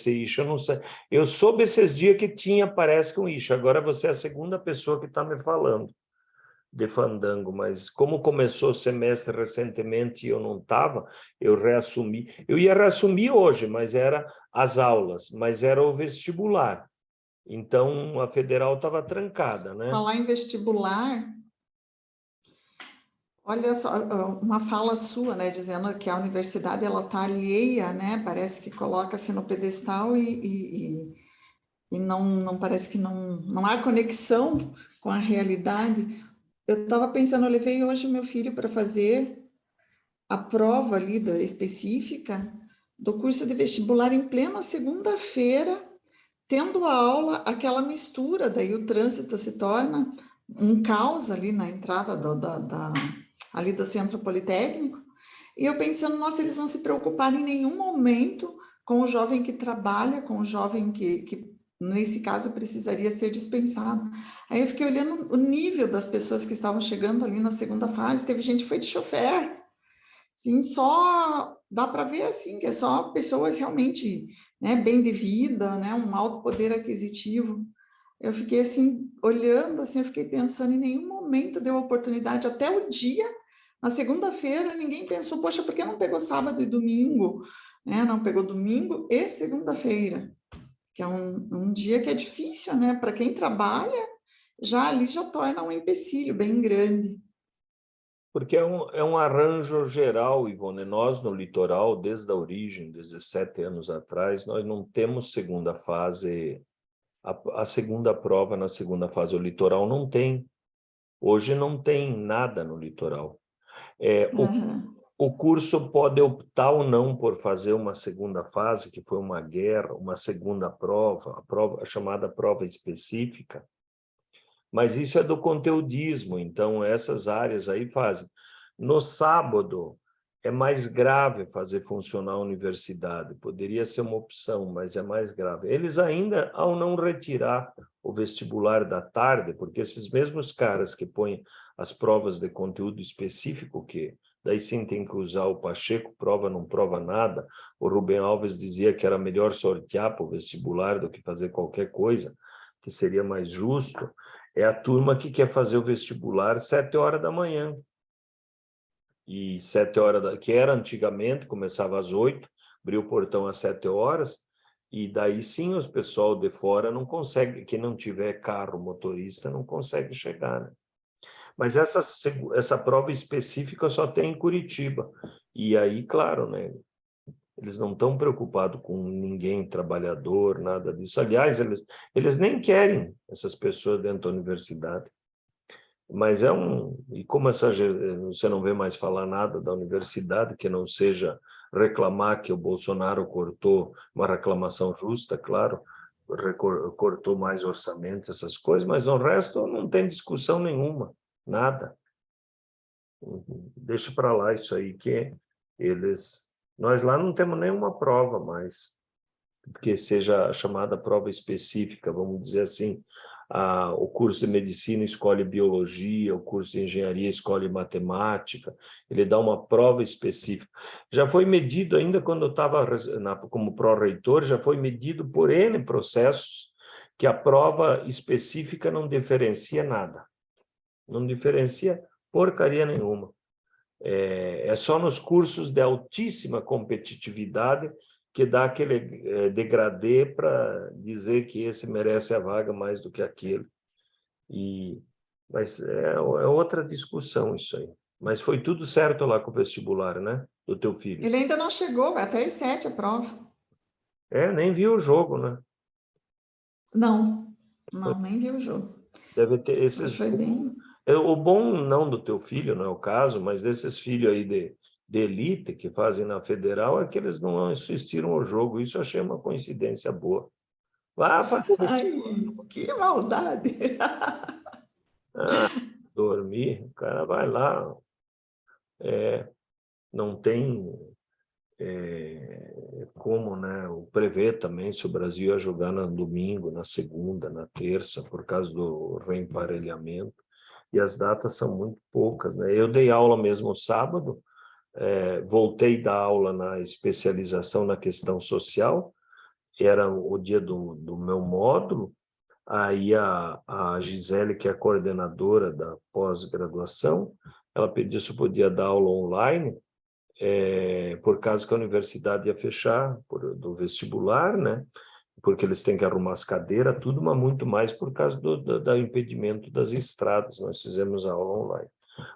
ixe, eu não sei. Eu soube esses dias que tinha, parece que um ixe. Agora você é a segunda pessoa que está me falando de fandango, mas como começou o semestre recentemente e eu não estava, eu reassumi. Eu ia reassumir hoje, mas era as aulas, mas era o vestibular. Então, a federal estava trancada, né? Falar em vestibular, olha só, uma fala sua, né, dizendo que a universidade ela está alheia, né? Parece que coloca-se no pedestal e não parece que não há conexão com a realidade. Eu estava pensando, eu levei hoje meu filho para fazer a prova ali específica do curso de vestibular em plena segunda-feira, tendo a aula, aquela mistura, daí o trânsito se torna um caos ali na entrada ali do Centro Politécnico, e eu pensando, nossa, eles não se preocuparam em nenhum momento com o jovem que trabalha, com o jovem que nesse caso precisaria ser dispensado. Aí eu fiquei olhando o nível das pessoas que estavam chegando ali na segunda fase, teve gente que foi de chofer, sim, só dá para ver assim, que é só pessoas realmente, né, bem de vida, né, um alto poder aquisitivo. Eu fiquei assim, olhando, assim, eu fiquei pensando, em nenhum momento deu oportunidade, até o dia, na segunda-feira, ninguém pensou, poxa, por que não pegou sábado e domingo? Né? Não pegou domingo e segunda-feira, que é um dia que é difícil, né? Para quem trabalha, ali já torna um empecilho bem grande. Porque é um arranjo geral, Ivone. Nós, no litoral, desde a origem, 17 anos atrás, nós não temos segunda fase, a segunda prova na segunda fase. O litoral não tem. Hoje não tem nada no litoral. O curso pode optar ou não por fazer uma segunda fase, que foi uma guerra, uma segunda prova, a chamada prova específica, mas isso é do conteudismo, então essas áreas aí fazem. No sábado, é mais grave fazer funcionar a universidade, poderia ser uma opção, mas é mais grave. Eles ainda, ao não retirar o vestibular da tarde, porque esses mesmos caras que põem as provas de conteúdo específico, que daí sim tem que usar o Pacheco, prova, não prova nada, o Rubem Alves dizia que era melhor sortear para o vestibular do que fazer qualquer coisa, que seria mais justo, é a turma que quer fazer o vestibular 7 horas da manhã. E 7 horas, que era antigamente, começava às 8, abriu o portão às 7 horas, e daí sim os pessoal de fora não consegue, quem não tiver carro motorista não consegue chegar, né? Mas essa prova específica só tem em Curitiba. E aí, claro, né? Eles não estão preocupados com ninguém, trabalhador, nada disso. Aliás, eles nem querem essas pessoas dentro da universidade. Mas e como você não vê mais falar nada da universidade, que não seja reclamar que o Bolsonaro cortou, uma reclamação justa, claro, cortou mais orçamento, essas coisas, mas no resto não tem discussão nenhuma, nada. Deixa para lá isso aí, que nós lá não temos nenhuma prova mais, que seja a chamada prova específica, vamos dizer assim. O curso de medicina escolhe biologia, o curso de engenharia escolhe matemática, ele dá uma prova específica. Já foi medido, ainda quando eu estava como pró-reitor, já foi medido por N processos, que a prova específica não diferencia nada, não diferencia porcaria nenhuma. É só nos cursos de altíssima competitividade que dá aquele degradê para dizer que esse merece a vaga mais do que aquele. Mas é outra discussão isso aí. Mas foi tudo certo lá com o vestibular, né? Do teu filho. Ele ainda não chegou, vai até às 7 a prova. Nem viu o jogo, né? Não, nem vi o jogo. Deve ter Mas foi bem... O bom não do teu filho, não é o caso, mas desses filhos aí de elite que fazem na Federal é que eles não assistiram ao jogo. Isso eu achei uma coincidência boa. Vá fazer Ai, que maldade! Dormir, o cara vai lá. Não tem como, né, prever também se o Brasil ia jogar no domingo, na segunda, na terça, por causa do reemparelhamento. E as datas são muito poucas, né? Eu dei aula mesmo sábado, voltei da aula na especialização na questão social, era o dia do meu módulo, aí a Gisele, que é a coordenadora da pós-graduação, ela pediu se eu podia dar aula online, por causa que a universidade ia fechar do vestibular, né? Porque eles têm que arrumar as cadeiras, tudo, mas muito mais por causa do impedimento das estradas. Nós fizemos a aula online.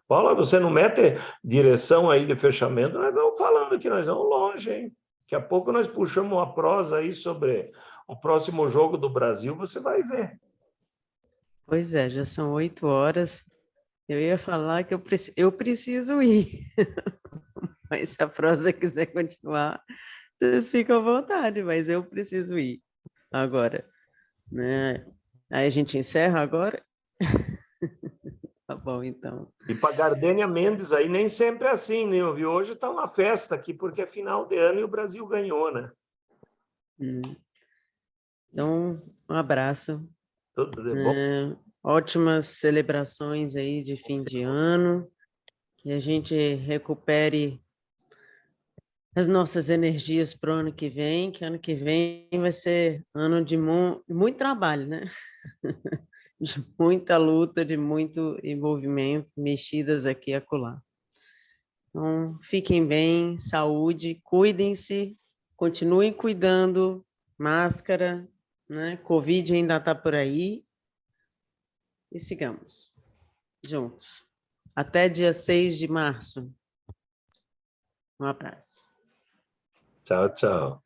Paula, você não mete direção aí de fechamento, nós vamos falando que nós vamos longe, hein? Daqui a pouco nós puxamos uma prosa aí sobre o próximo jogo do Brasil, você vai ver. Pois é, já são 8 horas. Eu ia falar que eu preciso ir. Mas se a prosa quiser continuar, vocês ficam à vontade, mas eu preciso ir agora, né? Aí a gente encerra agora? Tá bom, então. E para Gardênia Mendes aí nem sempre é assim, né? Viu? Hoje está uma festa aqui, porque é final de ano e o Brasil ganhou, né? Então, um abraço. Tudo de bom. Ótimas celebrações aí de fim de ano, que a gente recupere as nossas energias para o ano que vem vai ser ano de muito trabalho, né? De muita luta, de muito envolvimento, mexidas aqui e acolá. Então, fiquem bem, saúde, cuidem-se, continuem cuidando, máscara, né? Covid ainda está por aí. E sigamos juntos. Até dia 6 de março. Um abraço. Tchau, tchau.